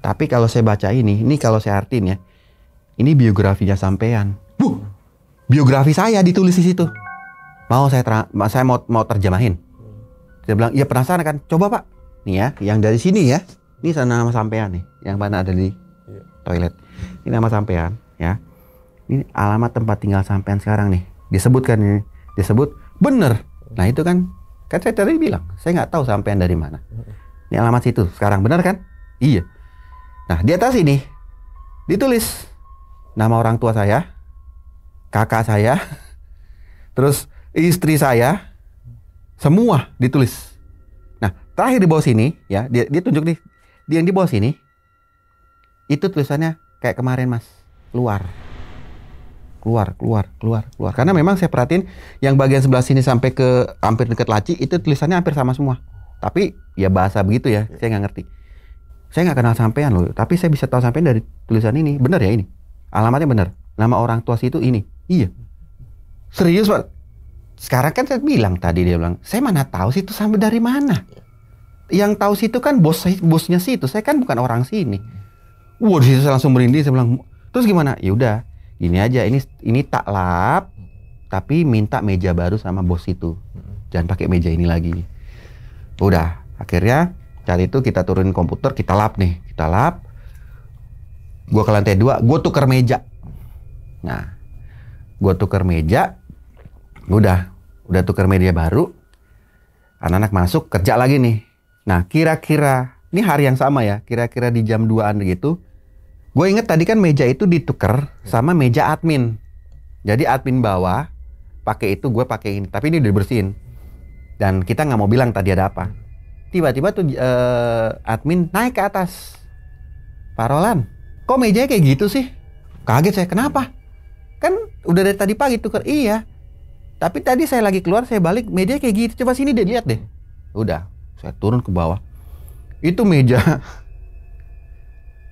Tapi kalau saya baca ini kalau saya artiin ya, ini biografinya sampean. Biografi saya ditulis di situ. Mau saya mau terjemahin. Dia bilang, iya penasaran kan? Coba Pak, Nih ya, yang dari sini ya. Ini nama sampean nih, yang mana ada di toilet. Ini nama sampean ya. Ini alamat tempat tinggal sampean sekarang nih. Disebutkan ini, disebut bener. Nah itu kan saya tadi bilang, saya nggak tahu sampean dari mana. Ini alamat situ sekarang, bener kan? Iya. Nah di atas ini ditulis nama orang tua saya, kakak saya, terus istri saya, semua ditulis. Nah terakhir di bawah sini ya, dia tunjuk nih, yang di bawah sini itu tulisannya kayak kemarin mas, keluar. Karena memang saya perhatiin yang bagian sebelah sini sampai ke hampir dekat laci itu tulisannya hampir sama semua. Tapi ya bahasa begitu ya, saya nggak ngerti. Saya nggak kenal sampean loh, tapi saya bisa tahu sampean dari tulisan ini. Bener ya ini? Alamatnya bener. Nama orang tua situ ini. Iya. Serius pak? Sekarang kan saya bilang tadi, dia bilang, saya mana tahu situ sampai dari mana? Yang tahu situ kan bosnya situ. Saya kan bukan orang sini. Wah, di situ saya langsung merinding. Saya bilang, terus gimana? Ya udah, gini aja. Ini tak lap, tapi minta meja baru sama bos itu. Jangan pakai meja ini lagi. Udah, akhirnya saat itu kita turunin komputer, kita lap nih. Kita lap. Gua ke lantai 2, gua tuker meja. Nah, gua tuker meja. Udah tuker meja baru. Anak-anak masuk, kerja lagi nih. Nah, kira-kira, ini hari yang sama ya. Kira-kira di jam 2-an gitu. Gue inget tadi kan meja itu ditukar sama meja admin. Jadi admin bawah pakai itu, gue pakai ini. Tapi ini udah dibersihin. Dan kita nggak mau bilang tadi ada apa. Tiba-tiba tuh admin naik ke atas. Pak Roland, kok mejanya kayak gitu sih? Kaget saya, kenapa? Kan udah dari tadi pagi tukar. Iya. Tapi tadi saya lagi keluar, saya balik, mejanya kayak gitu. Coba sini deh, lihat deh. Udah, saya turun ke bawah. Itu meja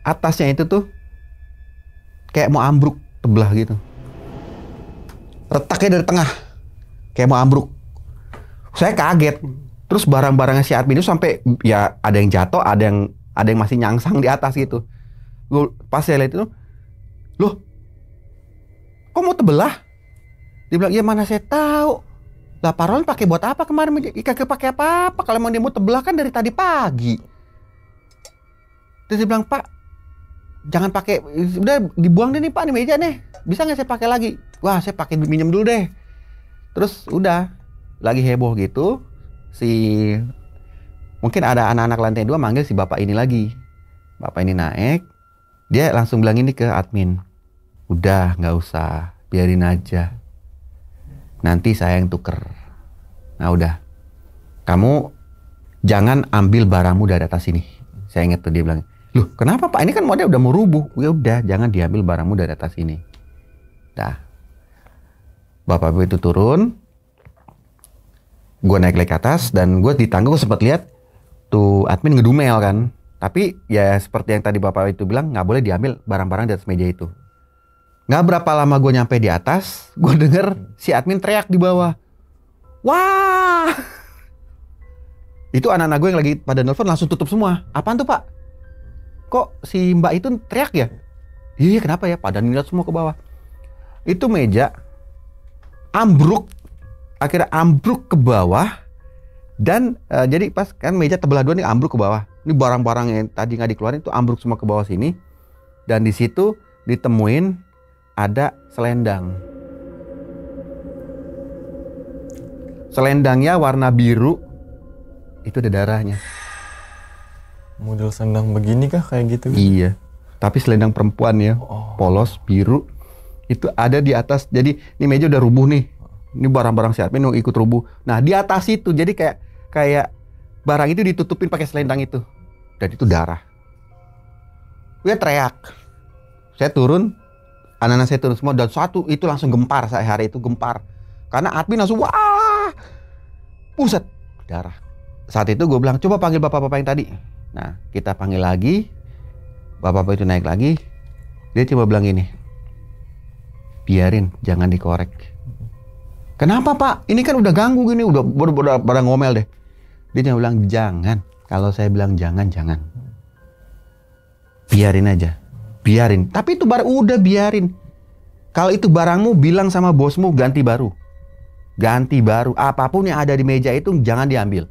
atasnya itu tuh kayak mau ambruk, tebelah gitu. Retaknya dari tengah, kayak mau ambruk. Saya kaget. Terus barang-barangnya si admin itu sampai ya ada yang jatuh, ada yang masih nyangsang di atas gitu. Pas saya lihat itu, loh, kok mau tebelah? Dia bilang, ya mana saya tahu. Lah Pak Roland pakai buat apa kemarin? Kagak pakai apa-apa. Kalau mau dia mau tebelah kan dari tadi pagi. Terus dia bilang, Pak, jangan pakai, udah dibuang deh nih Pak, nih meja nih. Bisa nggak saya pakai lagi? Wah, saya pakai minjem dulu deh. Terus udah, lagi heboh gitu. Mungkin ada anak-anak lantai 2 manggil si bapak ini lagi. Bapak ini naik, dia langsung bilang ini ke admin. Udah, nggak usah, biarin aja. Nanti saya yang tuker. Nah udah, kamu jangan ambil barangmu dari atas sini. Saya ingat tuh dia bilang, loh kenapa Pak? Ini kan model udah mau rubuh. Ya udah, jangan diambil barangmu dari atas sini. Dah, bapak itu turun, gue naik lagi ke atas dan gue di tangga gue sempat lihat tuh admin ngedumel kan. Tapi ya seperti yang tadi bapak itu bilang, nggak boleh diambil barang-barang di atas meja itu. Nggak berapa lama gue nyampe di atas, gue denger si admin teriak di bawah. Wah! Itu anak-anak gue yang lagi pada nelfon langsung tutup semua. Apaan tuh Pak? Kok si Mbak itu teriak ya? Iya kenapa ya? Pada ngeliat semua ke bawah. Itu meja ambruk. Akhirnya ambruk ke bawah. Dan jadi pas kan meja tebelah dua nih ambruk ke bawah. Ini barang-barang yang tadi nggak dikeluarin itu ambruk semua ke bawah sini. Dan di situ ditemuin ada selendang. Selendangnya warna biru. Itu ada darahnya. Model selendang begini kah kayak gitu? Iya. Tapi selendang perempuan ya. Polos, biru. Itu ada di atas. Jadi ini meja udah rubuh nih. Ini barang-barang si admin ikut rubuh. Nah di atas itu jadi kayak barang itu ditutupin pakai selendang itu. Dan itu darah. Dia teriak. Saya turun. Anak-anak saya turun semua dan satu itu langsung gempar. Saya hari itu gempar karena admin langsung wah, buset, darah. Saat itu gue bilang coba panggil bapak-bapak yang tadi. Nah kita panggil lagi, bapak-bapak itu naik lagi. Dia coba bilang gini, biarin, jangan dikorek. Kenapa Pak? Ini kan udah ganggu gini, udah ngomel deh. Dia cuma bilang jangan. Kalau saya bilang jangan, biarin aja. Biarin, tapi itu udah biarin. Kalau itu barangmu bilang sama bosmu ganti baru. Apapun yang ada di meja itu jangan diambil.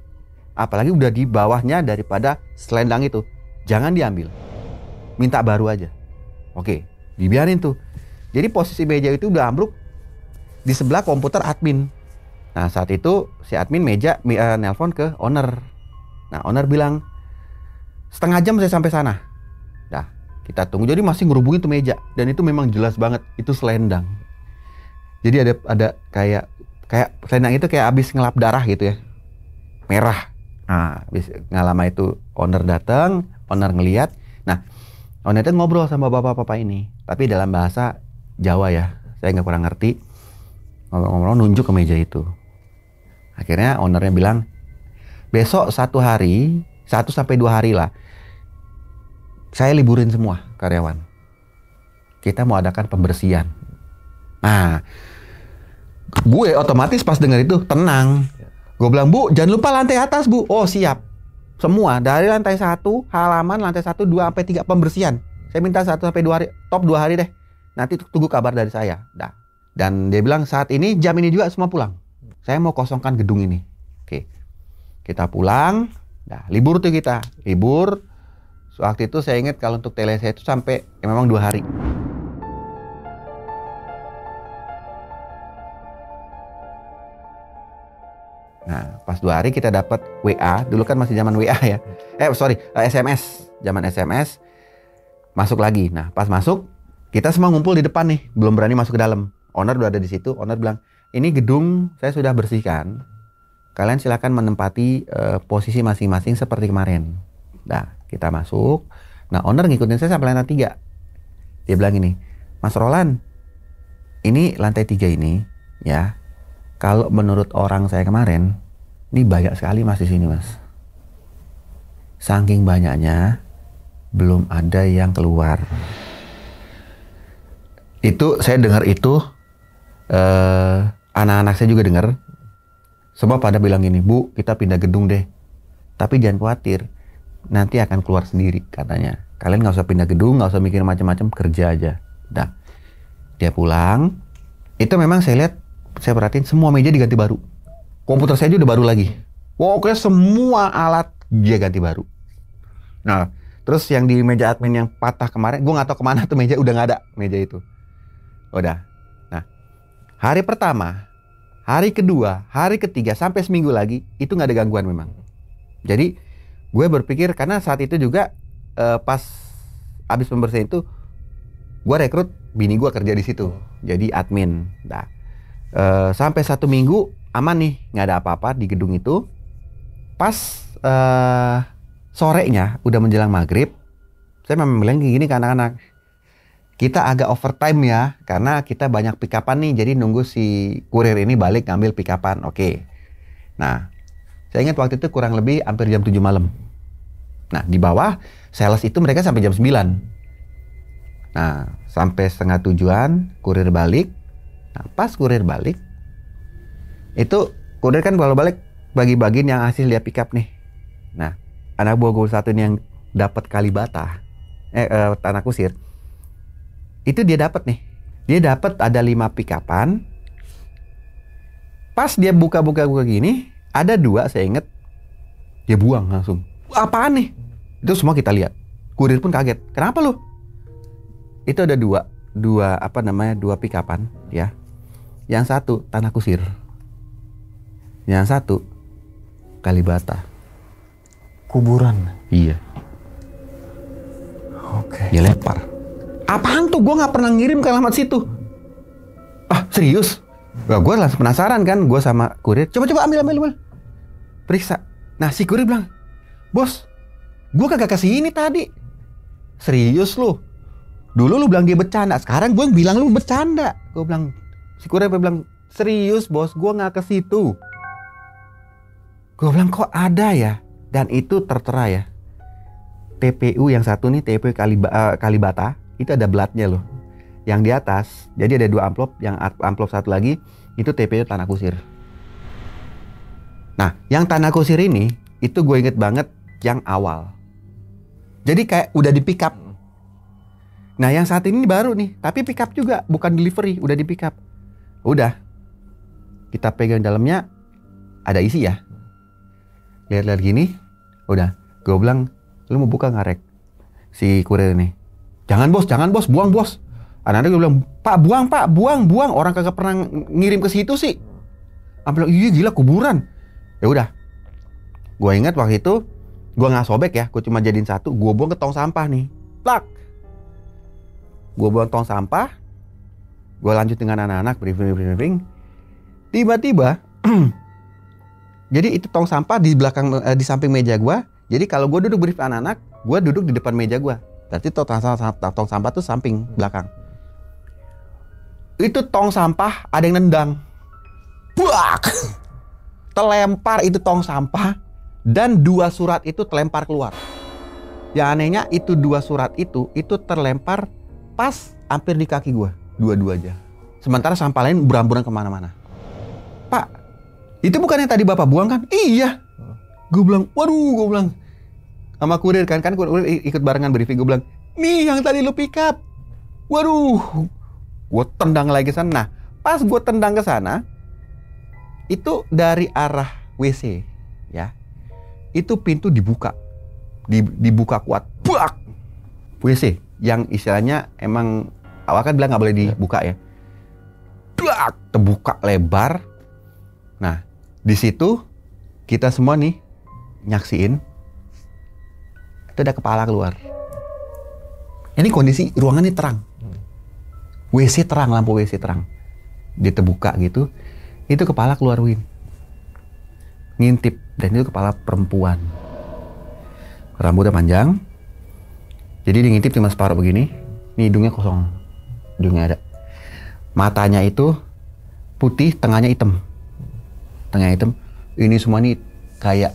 apalagi udah di bawahnya daripada selendang itu, jangan diambil, minta baru aja. Oke, dibiarin tuh. Jadi posisi meja itu udah ambruk di sebelah komputer admin. Nah saat itu si admin nelpon ke owner. Nah owner bilang, setengah jam saya sampai sana. Nah kita tunggu, jadi masih ngerubungin tuh meja. Dan itu memang jelas banget, itu selendang. Jadi ada kayak selendang itu kayak abis ngelap darah gitu ya, merah. Nah abis ngalama itu owner datang, owner ngeliat. Nah owner itu ngobrol sama bapak-bapak ini, tapi dalam bahasa Jawa ya, saya nggak kurang ngerti. Ngomong-ngomong nunjuk ke meja itu. Akhirnya ownernya bilang, besok 1 sampai 2 hari lah, saya liburin semua karyawan. Kita mau adakan pembersihan. Nah, gue otomatis pas denger itu tenang. Gue bilang, Bu, jangan lupa lantai atas, Bu. Oh, siap. Semua dari lantai 1, halaman lantai 1, 2 sampai 3 pembersihan. Saya minta 1 sampai 2 hari, top 2 hari deh. Nanti tunggu kabar dari saya. Dah. Dan dia bilang saat ini jam ini juga semua pulang. Saya mau kosongkan gedung ini. Oke. Kita pulang. Nah, libur tuh kita. Libur. Waktu itu saya ingat kalau untuk tele saya itu sampai memang 2 hari. Nah, pas 2 hari kita dapat WA. Dulu kan masih zaman WA ya. SMS. Zaman SMS. Masuk lagi. Nah, pas masuk, kita semua ngumpul di depan nih. Belum berani masuk ke dalam. Owner udah ada di situ. Owner bilang, ini gedung saya sudah bersihkan. Kalian silakan menempati posisi masing-masing seperti kemarin. Nah, kita masuk. Nah, owner ngikutin saya sampai lantai 3. Dia bilang gini, Mas Roland, ini lantai 3 ini, ya. Kalau menurut orang saya kemarin, ini banyak sekali Mas di sini, Mas. Saking banyaknya, belum ada yang keluar. Itu saya dengar itu, anak-anak saya juga dengar. Semua pada bilang gini, Bu, kita pindah gedung deh. Tapi jangan khawatir, nanti akan keluar sendiri katanya. Kalian nggak usah pindah gedung, nggak usah mikir macam-macam, kerja aja. Nah, dia pulang. Itu memang saya lihat, saya perhatiin semua meja diganti baru. Komputer saya juga udah baru lagi. Pokoknya semua alat dia ganti baru. Nah, terus yang di meja admin yang patah kemarin, gue nggak tahu kemana tuh meja, udah nggak ada meja itu. Udah. Nah, hari pertama, hari kedua, hari ketiga, sampai seminggu lagi, itu nggak ada gangguan memang. Jadi, gue berpikir, karena saat itu juga, pas abis pembersihan itu, gue rekrut bini gue kerja di situ. Jadi admin. Nah, sampai 1 minggu, aman nih, nggak ada apa-apa di gedung itu. Pas sorenya, udah menjelang maghrib, saya memang bilang kayak gini ke anak-anak. Kita agak overtime ya, karena kita banyak pick up-an nih, jadi nunggu si kurir ini balik ngambil pick up-an. Oke. Nah, saya ingat waktu itu kurang lebih hampir jam 7 malam. Nah, di bawah, sales itu mereka sampai jam 9. Nah, sampai setengah 7-an, kurir balik. Nah, pas kurir balik, itu kurir kan kalau balik, bagi-bagiin yang hasil dia pick up nih. Nah, anak buah gue satu ini yang dapat Kalibata, tanah kusir, itu dia dapat nih. Dia dapat ada 5 pick up-an. Pas dia buka-buka gini, ada 2 saya inget, dia buang langsung. Apaan nih? Itu semua kita lihat. Kurir pun kaget. Kenapa lu? Itu ada 2 pick up-an ya. Yang satu tanah kusir. Yang satu Kalibata. Kuburan. Iya. Oke. Dia lempar. Apaan tuh? Gue nggak pernah ngirim ke alamat situ. Ah, serius? Wah, gue langsung penasaran kan. Gue sama kurir. Coba ambil. Periksa. Nah, si kurir bilang, Bos, gue kagak kasih ini tadi. Serius lu? Dulu lu bilang dia bercanda. Sekarang gue bilang lu bercanda. Gue bilang, si kurir bilang, serius bos, gue nggak ke situ. Gue bilang, kok ada ya? Dan itu tertera ya. TPU yang satu nih, TPU Kalibata, itu ada blatnya loh. Yang di atas, jadi ada 2 amplop, yang amplop satu lagi, itu TPU tanah kusir. Nah, yang tanah kusir ini, itu gue inget banget yang awal. Jadi kayak udah di pick up. Nah, yang saat ini baru nih, tapi pick up juga, bukan delivery, udah di pick up. Udah, kita pegang dalamnya, ada isi ya. lihat-lihat gini, udah. Gue bilang, lu mau buka nggak Rek? Si kurir ini. Jangan bos, buang bos. Anak-anak gue bilang, Pak, buang. Orang kagak pernah ngirim ke situ sih. Aku bilang, iya gila kuburan. Ya udah. Gue ingat waktu itu, gue nggak sobek ya, gue cuma jadiin satu, gue buang ke tong sampah nih. Plak. Gue buang tong sampah, gue lanjut dengan anak-anak briefing. Tiba-tiba, jadi itu tong sampah di belakang, di samping meja gue. Jadi kalau gue duduk briefing anak-anak, gue duduk di depan meja gue. Berarti tong sampah tuh samping belakang. Itu tong sampah ada yang nendang. Buak! Terlempar itu tong sampah dan 2 surat itu terlempar keluar. Yang anehnya itu 2 surat itu terlempar pas hampir di kaki gue, dua-duanya. Sementara sampah lain beramburan kemana-mana. Pak, itu bukan yang tadi Bapak buang kan? Iya. Gue bilang, waduh, gue bilang sama kurir kan kurir ikut barengan briefing. Gue bilang, nih yang tadi lu pick up. Waduh, gue tendang lagi sana. Nah, pas gue tendang ke sana, itu dari arah WC, ya. Itu pintu dibuka, dibuka kuat, bak. WC yang istilahnya emang awal kan bilang nggak boleh dibuka ya. Bak, terbuka lebar. Nah, di situ kita semua nih nyaksiin itu ada kepala keluar. Ini kondisi ruangan ini terang. WC terang, lampu WC terang. Dia terbuka gitu. Itu kepala keluar Win. Ngintip. Dan itu kepala perempuan. Rambutnya panjang. Jadi dia ngintip cuma separuh begini. Ini hidungnya kosong. Hidungnya ada. Matanya itu putih, tengahnya hitam. Tengahnya hitam. Ini semua nih kayak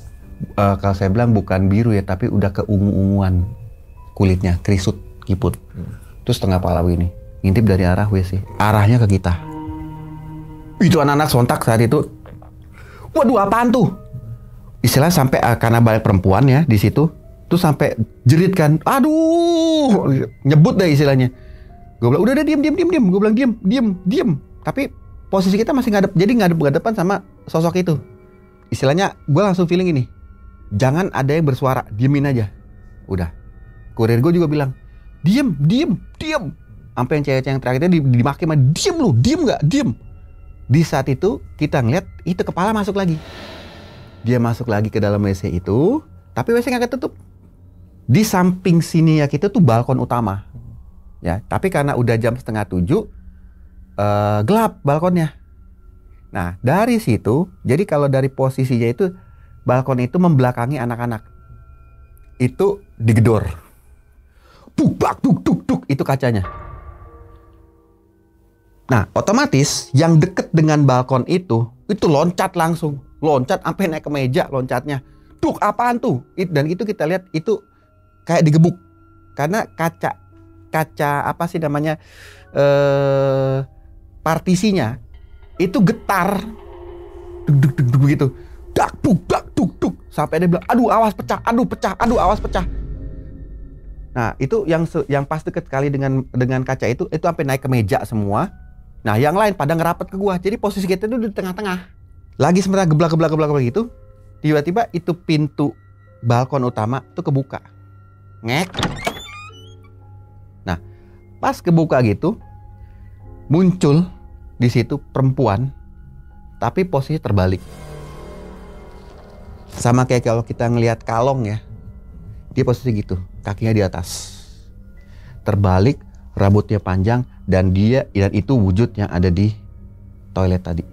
kalau saya bilang bukan biru ya, tapi udah keungu-unguan kulitnya, kerisut, kiput. Terus tengah kepala begini, ngintip dari arah WC, arahnya ke kita. Itu anak-anak sontak saat itu, waduh apaan tuh? Istilah sampai karena banyak perempuan ya di situ, tuh sampai jerit kan, aduh, nyebut deh istilahnya. Gue bilang udah diem. Gue bilang diem. Tapi posisi kita masih ngadep, jadi ngadep-ngadepan sama sosok itu. Istilahnya gue langsung feeling ini, jangan ada yang bersuara, diemin aja. Udah. Kurir gue juga bilang, diem. Sampai yang cewek yang terakhirnya dimaki sama, diem lu, diem nggak, diem. Di saat itu kita ngeliat itu kepala masuk lagi. Dia masuk lagi ke dalam WC itu, tapi WC nggak ketutup. Di samping sini ya kita tuh balkon utama, ya. Tapi karena udah jam 6:30, gelap balkonnya. Nah dari situ, jadi kalau dari posisinya itu balkon itu membelakangi anak-anak. Itu digedor, buk, itu kacanya. Nah, otomatis yang deket dengan balkon itu loncat langsung. Loncat sampai naik ke meja loncatnya. Duk, apaan tuh? Dan itu kita lihat itu kayak digebuk. Karena kaca apa sih namanya? Partisinya itu getar. Duk begitu. Dak, duk. Sampai dia bilang, aduh awas pecah. Nah, itu yang pas deket sekali dengan kaca itu sampai naik ke meja semua. Nah, yang lain pada ngerapat ke gua. Jadi posisi kita itu di tengah-tengah. Lagi sementara geblak gitu. Tiba-tiba itu pintu balkon utama tuh kebuka. Ngek. Nah, pas kebuka gitu, muncul di situ perempuan, tapi posisi terbalik. Sama kayak kalau kita ngelihat kalong ya. Dia posisi gitu, kakinya di atas. Terbalik, rambutnya panjang, dan itu wujud yang ada di toilet tadi.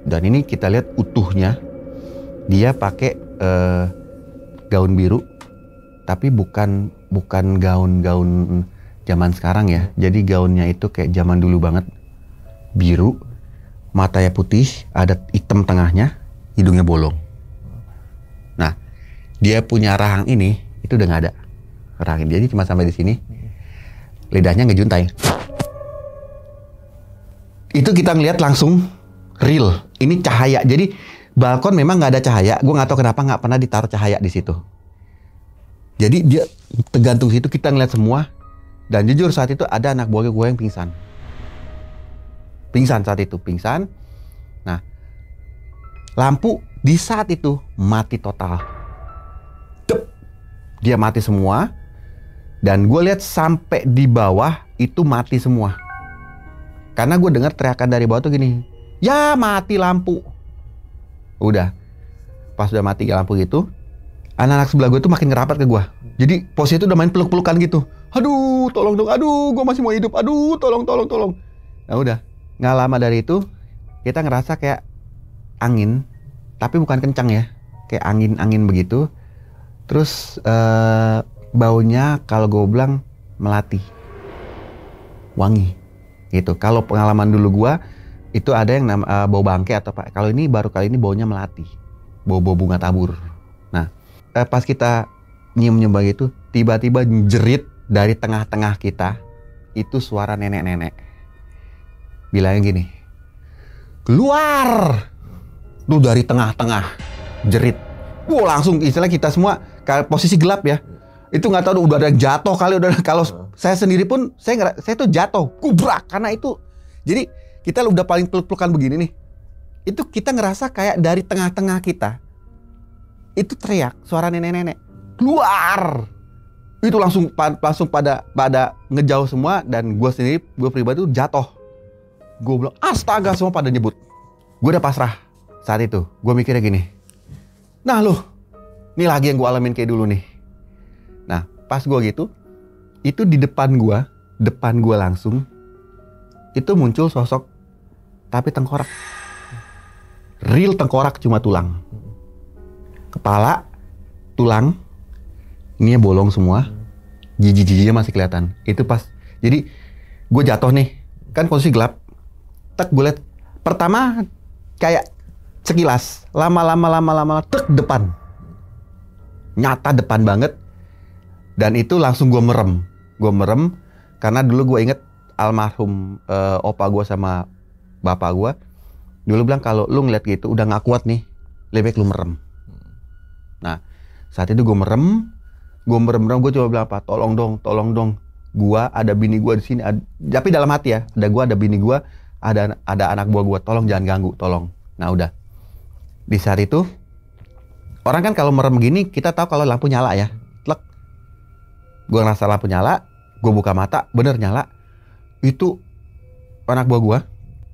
Dan ini kita lihat utuhnya, dia pakai gaun biru, tapi bukan gaun zaman sekarang ya. Jadi gaunnya itu kayak zaman dulu banget, biru, matanya putih, ada hitam tengahnya, hidungnya bolong. Nah, dia punya rahang ini itu udah nggak ada rahang, jadi cuma sampai di sini, lidahnya ngejuntai. Itu kita ngeliat langsung real. Ini cahaya. Jadi balkon memang nggak ada cahaya. Gue nggak tahu kenapa nggak pernah ditaruh cahaya di situ. Jadi dia tergantung situ, kita ngeliat semua. Dan jujur saat itu ada anak buah gue yang pingsan. Pingsan saat itu, pingsan. Nah, lampu Di saat itu mati total. Dep. Dia mati semua. Dan gue lihat sampai di bawah itu mati semua. Karena gue dengar teriakan dari bawah tuh gini, ya mati lampu. Udah, pas udah mati lampu gitu, anak-anak sebelah gue tuh makin ngerapat ke gue. Jadi posisi itu udah main peluk-pelukan gitu. Aduh, tolong dong, aduh, gue masih mau hidup, aduh, tolong. Nah udah, nggak lama dari itu kita ngerasa kayak angin, tapi bukan kencang ya, kayak angin begitu. Terus baunya kalau gue bilang melati, wangi gitu. Kalau pengalaman dulu gue itu ada yang bau bangke atau apa. Kalau ini baru kali ini baunya melati, bau bunga tabur. Nah pas kita nyium begitu, tiba-tiba jerit dari tengah-tengah kita itu suara nenek-nenek bilangnya gini, keluar. Tuh dari tengah-tengah jerit. Langsung istilah kita semua posisi gelap ya. Itu nggak tahu udah ada yang jatuh kali, udah. Kalau saya sendiri pun saya tuh jatuh kubrak karena itu. Jadi kita udah paling peluk-pelukan begini nih. Itu kita ngerasa kayak dari tengah-tengah kita itu teriak suara nenek-nenek, keluar. Itu langsung pada ngejauh semua, dan gue pribadi tuh jatuh. Gue bilang astaga, semua pada nyebut. Gue udah pasrah saat itu. Gue mikirnya gini, nah loh, ini lagi yang gue alamin kayak dulu nih. Nah pas gue gitu, itu di depan gue langsung itu muncul sosok, tapi tengkorak, real tengkorak, cuma tulang, kepala, tulang, ini bolong semua, jiji-jijinya masih kelihatan. Itu pas, jadi gue jatuh nih, kan posisi gelap, tek gue liat, pertama kayak sekilas, lama-lama tek depan, nyata depan banget. Dan itu langsung gue merem karena dulu gue inget almarhum opa gue sama bapak gue dulu bilang kalau lu ngeliat gitu udah nggak kuat nih, lebih baik lu merem. Nah saat itu gue merem, gue coba bilang apa, tolong dong, gue ada bini gue di sini, tapi dalam hati ya, ada bini gue, ada anak buah gue, tolong jangan ganggu, tolong. Nah udah, di saat itu orang kan kalau merem gini kita tahu kalau lampu nyala ya. Gue ngerasa lampu nyala, gue buka mata, bener nyala. Itu anak buah gue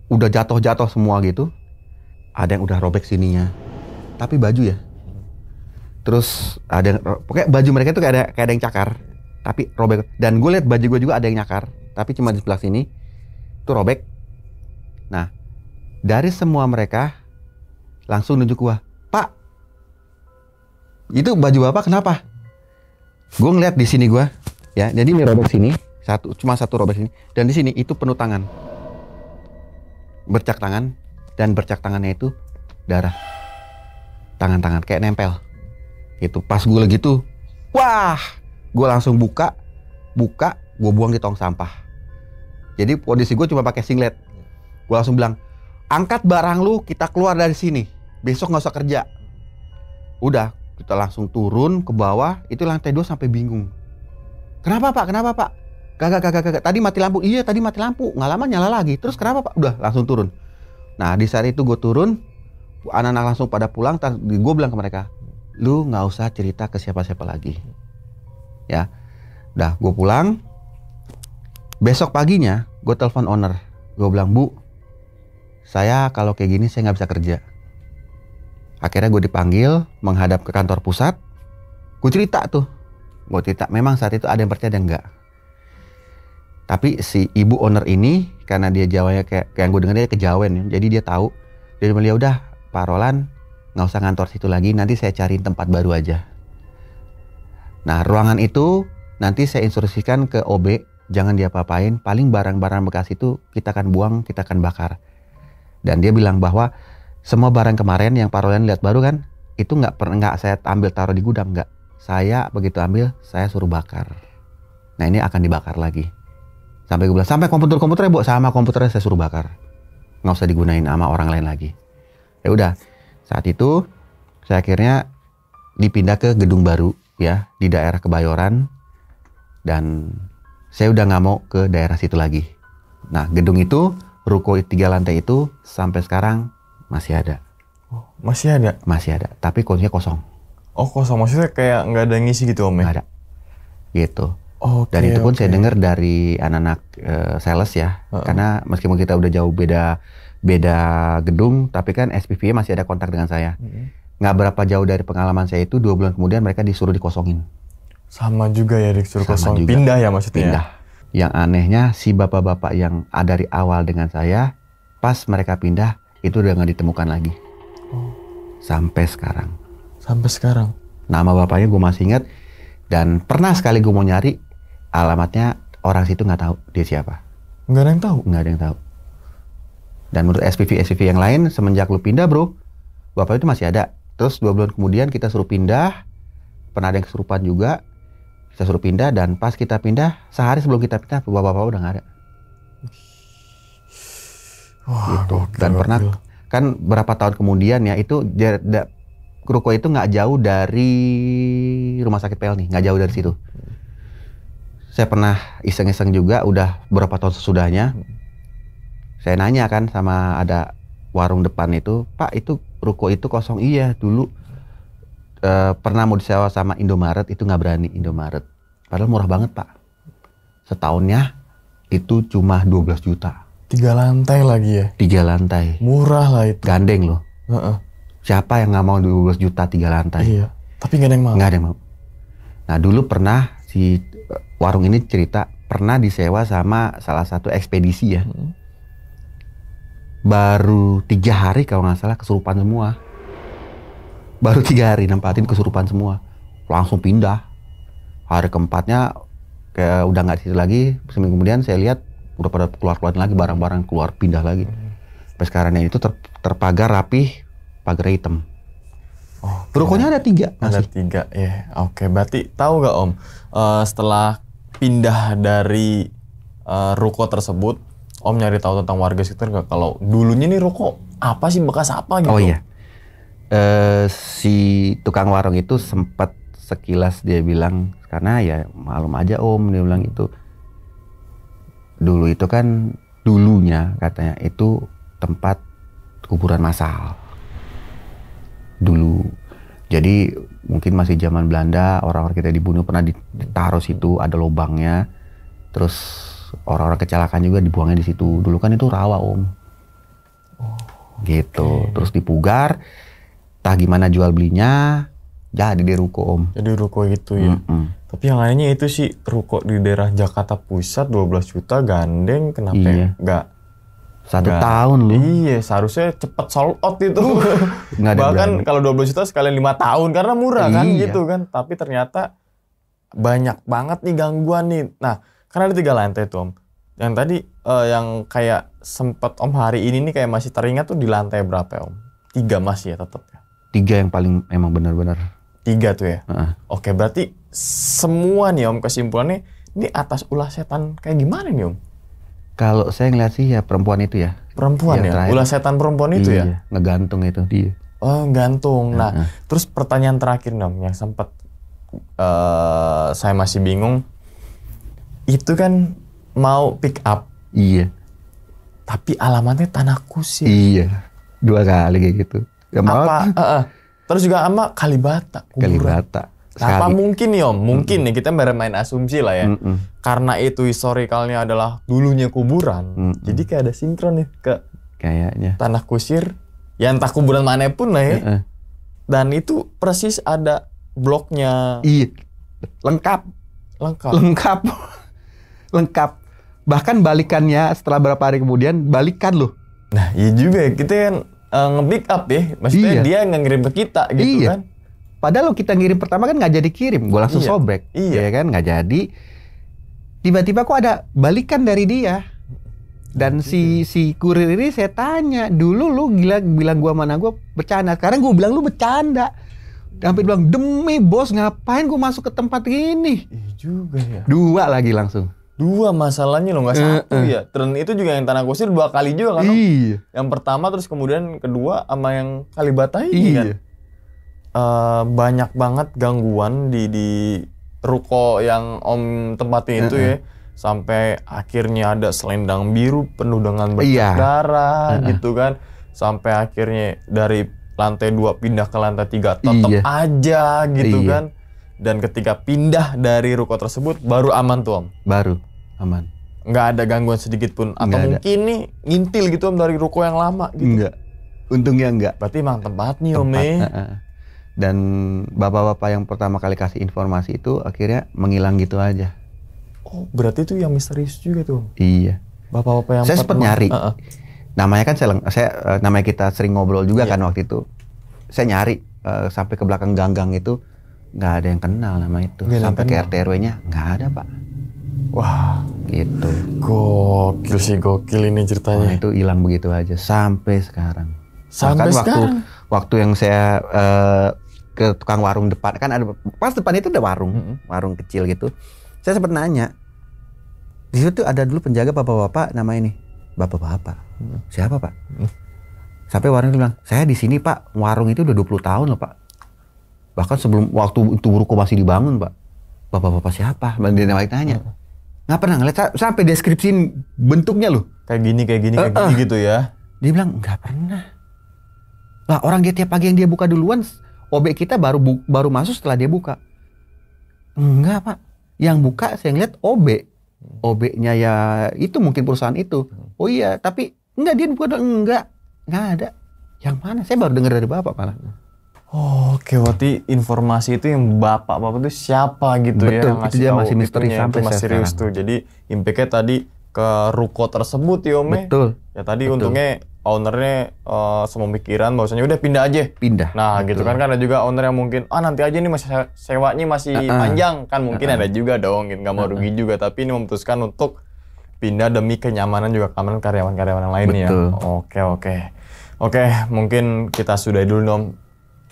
udah jatuh semua gitu. Ada yang udah robek sininya, tapi baju ya. Terus ada yang, pokoknya baju mereka tuh kayak ada yang cakar, tapi robek. Dan gue lihat baju gue juga ada yang nyakar, tapi cuma di sebelah sini tuh robek. Nah dari semua mereka langsung nunjuk gue, Pak, itu baju bapak kenapa? Gue ngeliat di sini gue, ya, jadi ini robek sini, cuma satu robek sini, dan di sini itu penuh tangan, bercak tangan, dan bercak tangannya itu darah, tangan kayak nempel, gitu. Pas gue lagi tuh, wah, gue langsung buka, gue buang di tong sampah. Jadi kondisi gue cuma pakai singlet, gue langsung bilang, angkat barang lu, kita keluar dari sini, besok nggak usah kerja. Udah. Kita langsung turun ke bawah, itu lantai 2 sampai bingung. Kenapa pak? Kagak. Tadi mati lampu. Iya tadi mati lampu, nggak lama nyala lagi. Terus kenapa pak? Udah langsung turun. Nah di saat itu gue turun, anak-anak langsung pada pulang. Gue bilang ke mereka, lu nggak usah cerita ke siapa-siapa lagi. Ya, udah gue pulang. Besok paginya gue telepon owner. Gue bilang, Bu, saya kalau kayak gini saya nggak bisa kerja. Akhirnya gue dipanggil menghadap ke kantor pusat. Gue cerita, memang saat itu ada yang percaya dan enggak. Tapi si ibu owner ini, karena dia Jawanya kayak yang gue dengar dia kejawen ya. Jadi dia tahu. Dia bilang, ya udah Pak Roland, nggak usah ngantor situ lagi, nanti saya cariin tempat baru aja. Nah ruangan itu nanti saya instruksikan ke OB, jangan diapa-apain, paling barang-barang bekas itu kita akan buang, kita akan bakar. Dan dia bilang bahwa semua barang kemarin yang Pak Roland lihat baru kan, itu nggak saya ambil taruh di gudang, nggak. Saya begitu ambil, saya suruh bakar. Nah ini akan dibakar lagi. Sampai gue bilang, sampai komputernya Bu, sama komputernya saya suruh bakar. Nggak usah digunain sama orang lain lagi. Ya udah, saat itu saya akhirnya dipindah ke gedung baru ya di daerah Kebayoran, dan saya udah nggak mau ke daerah situ lagi. Nah gedung itu, ruko 3 lantai itu sampai sekarang masih ada. Masih ada? Masih ada, tapi kondisinya kosong. Oh kosong, maksudnya kayak nggak ada ngisi gitu Om ya? Nggak ada. Gitu. Oke, Dan itu pun oke. saya dengar dari anak-anak sales ya. Karena meskipun kita udah jauh beda gedung, tapi kan SPV masih ada kontak dengan saya. Nggak berapa jauh dari pengalaman saya itu, 2 bulan kemudian mereka disuruh dikosongin. Sama juga ya disuruh Sama kosong. juga. Pindah ya maksudnya? Pindah. Yang anehnya si bapak-bapak yang ada dari awal dengan saya, pas mereka pindah itu udah nggak ditemukan lagi. Sampai sekarang. Sampai sekarang? Nama bapaknya gue masih ingat. Dan pernah sekali gue mau nyari, alamatnya orang situ nggak tahu dia siapa. Nggak ada yang tahu? Nggak ada yang tahu. Dan menurut SPV yang lain, semenjak lu pindah bro, bapak itu masih ada. Terus 2 bulan kemudian kita suruh pindah, pernah ada yang kesurupan juga, kita suruh pindah, dan pas kita pindah, sehari sebelum kita pindah, bapak-bapak udah nggak ada. Wah, Gitu. gokil, Dan pernah, gokil. kan berapa tahun kemudian ya, itu ruko itu nggak jauh dari rumah sakit Pelni, nggak jauh dari situ. Saya pernah iseng-iseng juga, udah berapa tahun sesudahnya, saya nanya kan sama ada warung depan itu, Pak itu ruko itu kosong. Iya dulu pernah mau disewa sama Indomaret, itu nggak berani Indomaret. Padahal murah banget Pak. Setahunnya itu cuma 12 juta. 3 lantai lagi ya? 3 lantai. Murah lah itu. Gandeng loh. Heeh. Siapa yang nggak mau 12 juta 3 lantai? Iya. Tapi nggak ada yang mau. Nggak ada yang mau. Nah dulu pernah si warung ini cerita, pernah disewa sama salah satu ekspedisi ya. Baru 3 hari kalau nggak salah kesurupan semua. Baru 3 hari nempatin kesurupan semua. Langsung pindah. Hari keempatnya kayak udah nggak di situ lagi. Seminggu kemudian saya lihat udah pada keluar lagi, barang-barang keluar, pindah lagi. Sampai sekarang itu terpagar rapih, pagar hitam. Oh, Rukonya ada 3 ada masih. 3 ya. Oke, berarti tahu nggak Om? Setelah pindah dari ruko tersebut, Om nyari tahu tentang warga sekitar nggak? Kalau dulunya nih ruko apa sih, bekas apa gitu? Oh iya. Si tukang warung itu sempat sekilas dia bilang, karena ya malum aja Om, dia bilang itu dulu itu kan dulunya katanya itu tempat kuburan massal dulu. Jadi mungkin masih zaman Belanda, orang-orang kita dibunuh pernah ditaruh situ, ada lubangnya. Terus orang-orang kecelakaan juga dibuangnya di situ. Dulu kan itu rawa Om. Gitu. Terus dipugar, entah gimana jual belinya, jadi di ruko Om. Jadi ruko gitu ya. Tapi yang lainnya itu sih ruko di daerah Jakarta Pusat 12 juta gandeng, kenapa Iya. nggak? 1 tahun loh. Iya, seharusnya cepet sold out itu. Nggak ada Bahkan berani. kalau 12 juta sekalian 5 tahun karena murah kan Iya. gitu kan. Tapi ternyata banyak banget nih gangguan nih. Nah, karena ada 3 lantai tuh Om. Yang tadi yang kayak sempet Om hari ini nih kayak masih teringat tuh di lantai berapa ya Om? 3 masih ya tetap ya? 3 yang paling emang benar-benar. 3 tuh ya? Heeh. Oke, berarti semua nih Om kesimpulannya ini atas ulah setan kayak gimana nih Om? Kalau saya ngeliat sih ya perempuan itu ya. Perempuan Yang ya? terakhir. Ulah setan perempuan itu ya? Iya, ngegantung itu dia. Oh, gantung. Nah, terus pertanyaan terakhir nih Om yang sempat saya masih bingung. Itu kan mau pick up, Iya. tapi alamatnya Tanah Kusir. Iya. 2 kali kayak gitu. Gak mau. Apa? Terus juga sama Kalibata. kuburan. Kalibata. Apa Sekali. mungkin nih Om? Mungkin nih kita main asumsi lah ya. Karena itu historikalnya adalah dulunya kuburan. Jadi kayak ada sinkron nih ke Kayaknya. Tanah Kusir. Ya entah kuburan manapun lah ya. Heeh. Dan itu persis ada bloknya Iya. Lengkap. lengkap. Lengkap. Lengkap. Bahkan balikannya setelah berapa hari kemudian balikan loh. Nah iya juga ya. Kita kan nge-pick up ya. Maksudnya Iya. dia ngirim ke kita gitu Iya. kan. Padahal lo kita ngirim pertama kan nggak jadi kirim, gue langsung Iya. sobek, Iya. ya kan nggak jadi. Tiba-tiba kok ada balikan dari dia. Dan si kurir ini saya tanya, dulu lu bilang gua mana gua bercanda, sekarang gua bilang lu bercanda. Sampai bilang demi bos ngapain gua masuk ke tempat ini? Iya juga ya. 2 lagi langsung. 2 masalahnya loh, nggak satu ya. Dan itu juga yang Tanah Kusir 2 kali juga kan. Om? Iya. Yang pertama terus kemudian kedua sama yang Kalibata ini kan. Iya. Banyak banget gangguan di ruko yang Om tempatin itu ya. Sampai akhirnya ada selendang biru penuh dengan bercak Iya. darah gitu kan. Sampai akhirnya dari lantai 2 pindah ke lantai 3 tetap Iya. aja gitu Iya. kan. Dan ketika pindah dari ruko tersebut baru aman tuh Om. Baru aman. Nggak ada gangguan sedikit pun atau Nggak ada. mungkin nih ngintil gitu Om dari ruko yang lama gitu. Enggak. Untungnya enggak. Berarti emang tempatnya Om. Dan bapak-bapak yang pertama kali kasih informasi itu akhirnya menghilang gitu aja. Oh, berarti itu yang misterius juga tuh. Iya. Bapak-bapak yang Saya sempat nyari. Heeh. Namanya kan namanya kita sering ngobrol juga Iya. kan waktu itu. Saya nyari sampai ke belakang ganggang itu nggak ada yang kenal nama itu. Nggak ada yang Sampai ke kenal. RT RW-nya nggak ada Pak. Wah, Gitu. gokil sih, gokil ini Nah, ceritanya. itu hilang begitu aja sampai sekarang. Sampai Bahkan sekarang? waktu yang saya ke tukang warung depan kan ada pas depan itu ada warung, warung kecil gitu. Saya sempat nanya. Di situ ada dulu penjaga bapak-bapak nama ini. Bapak-bapak. Siapa, Pak? Sampai warung itu bilang, "Saya di sini, Pak. Warung itu udah 20 tahun loh, Pak." Bahkan sebelum waktu itu ruko masih dibangun, Pak. Bapak-bapak siapa? Dia nanya. Nggak pernah ngeliat sampai deskripsiin bentuknya loh. Kayak gini gitu ya. Dia bilang nggak pernah. Lah orang dia tiap pagi yang dia buka duluan, OB kita baru masuk setelah dia buka. Enggak Pak, yang buka saya ngeliat OB. OB-nya ya itu mungkin perusahaan itu. Oh iya, tapi enggak dia buka dulu nggak ada. Yang mana? Saya baru dengar dari Bapak malah. Oke, berarti informasi itu yang bapak-bapak itu siapa gitu ya? Betul, Yang itu ngasih dia tahu masih misteri itunya, sampai itu masih sekarang. serius tuh. Jadi impactnya tadi ke ruko tersebut ya Om. Betul. Ya tadi untungnya ownernya sememikiran bahwasanya udah pindah aja. Pindah. Nah gitu kan ada juga owner yang mungkin nanti aja nih masih sewanya masih panjang kan mungkin ada juga dong gitu, nggak mau rugi juga tapi ini memutuskan untuk pindah demi kenyamanan juga keamanan karyawan-karyawan yang lainnya. Betul. Oke, mungkin kita sudahi dulu dong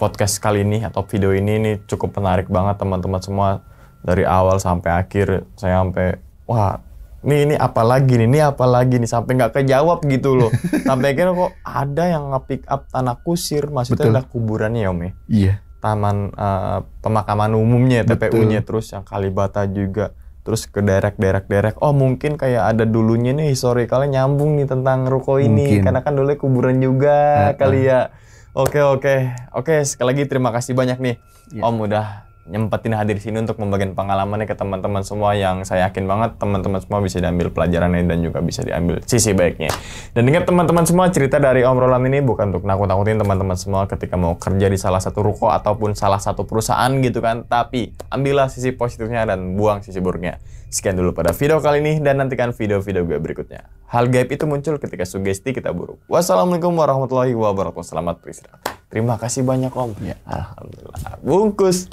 podcast kali ini atau video ini cukup menarik banget teman-teman semua dari awal sampai akhir. Saya sampai wah ini apa lagi nih sampai nggak kejawab gitu loh. Sampai akhirnya kok ada yang nge-pick up tanah kusir, maksudnya Betul. ada kuburannya ya Om ya? Iya. Taman pemakaman umumnya, TPU-nya, terus yang Kalibata juga, terus ke derek. Oh mungkin kayak ada dulunya nih historikalnya nyambung nih tentang ruko ini, Mungkin. karena kan dulu kuburan juga kali ya. Oke, sekali lagi terima kasih banyak nih Om udah nyempetin hadir di sini untuk membagikan pengalamannya ke teman-teman semua yang saya yakin banget teman-teman semua bisa diambil pelajarannya dan juga bisa diambil sisi baiknya. Dan ingat teman-teman semua, cerita dari Om Roland ini bukan untuk nakut-nakutin teman-teman semua ketika mau kerja di salah satu ruko ataupun salah satu perusahaan gitu kan, tapi ambillah sisi positifnya dan buang sisi buruknya. Sekian dulu pada video kali ini dan nantikan video-video gue berikutnya. Hal gaib itu muncul ketika sugesti kita buruk. Wassalamualaikum warahmatullahi wabarakatuh. Selamat beristirahat. Terima kasih banyak Om. Ya. Alhamdulillah. Bungkus.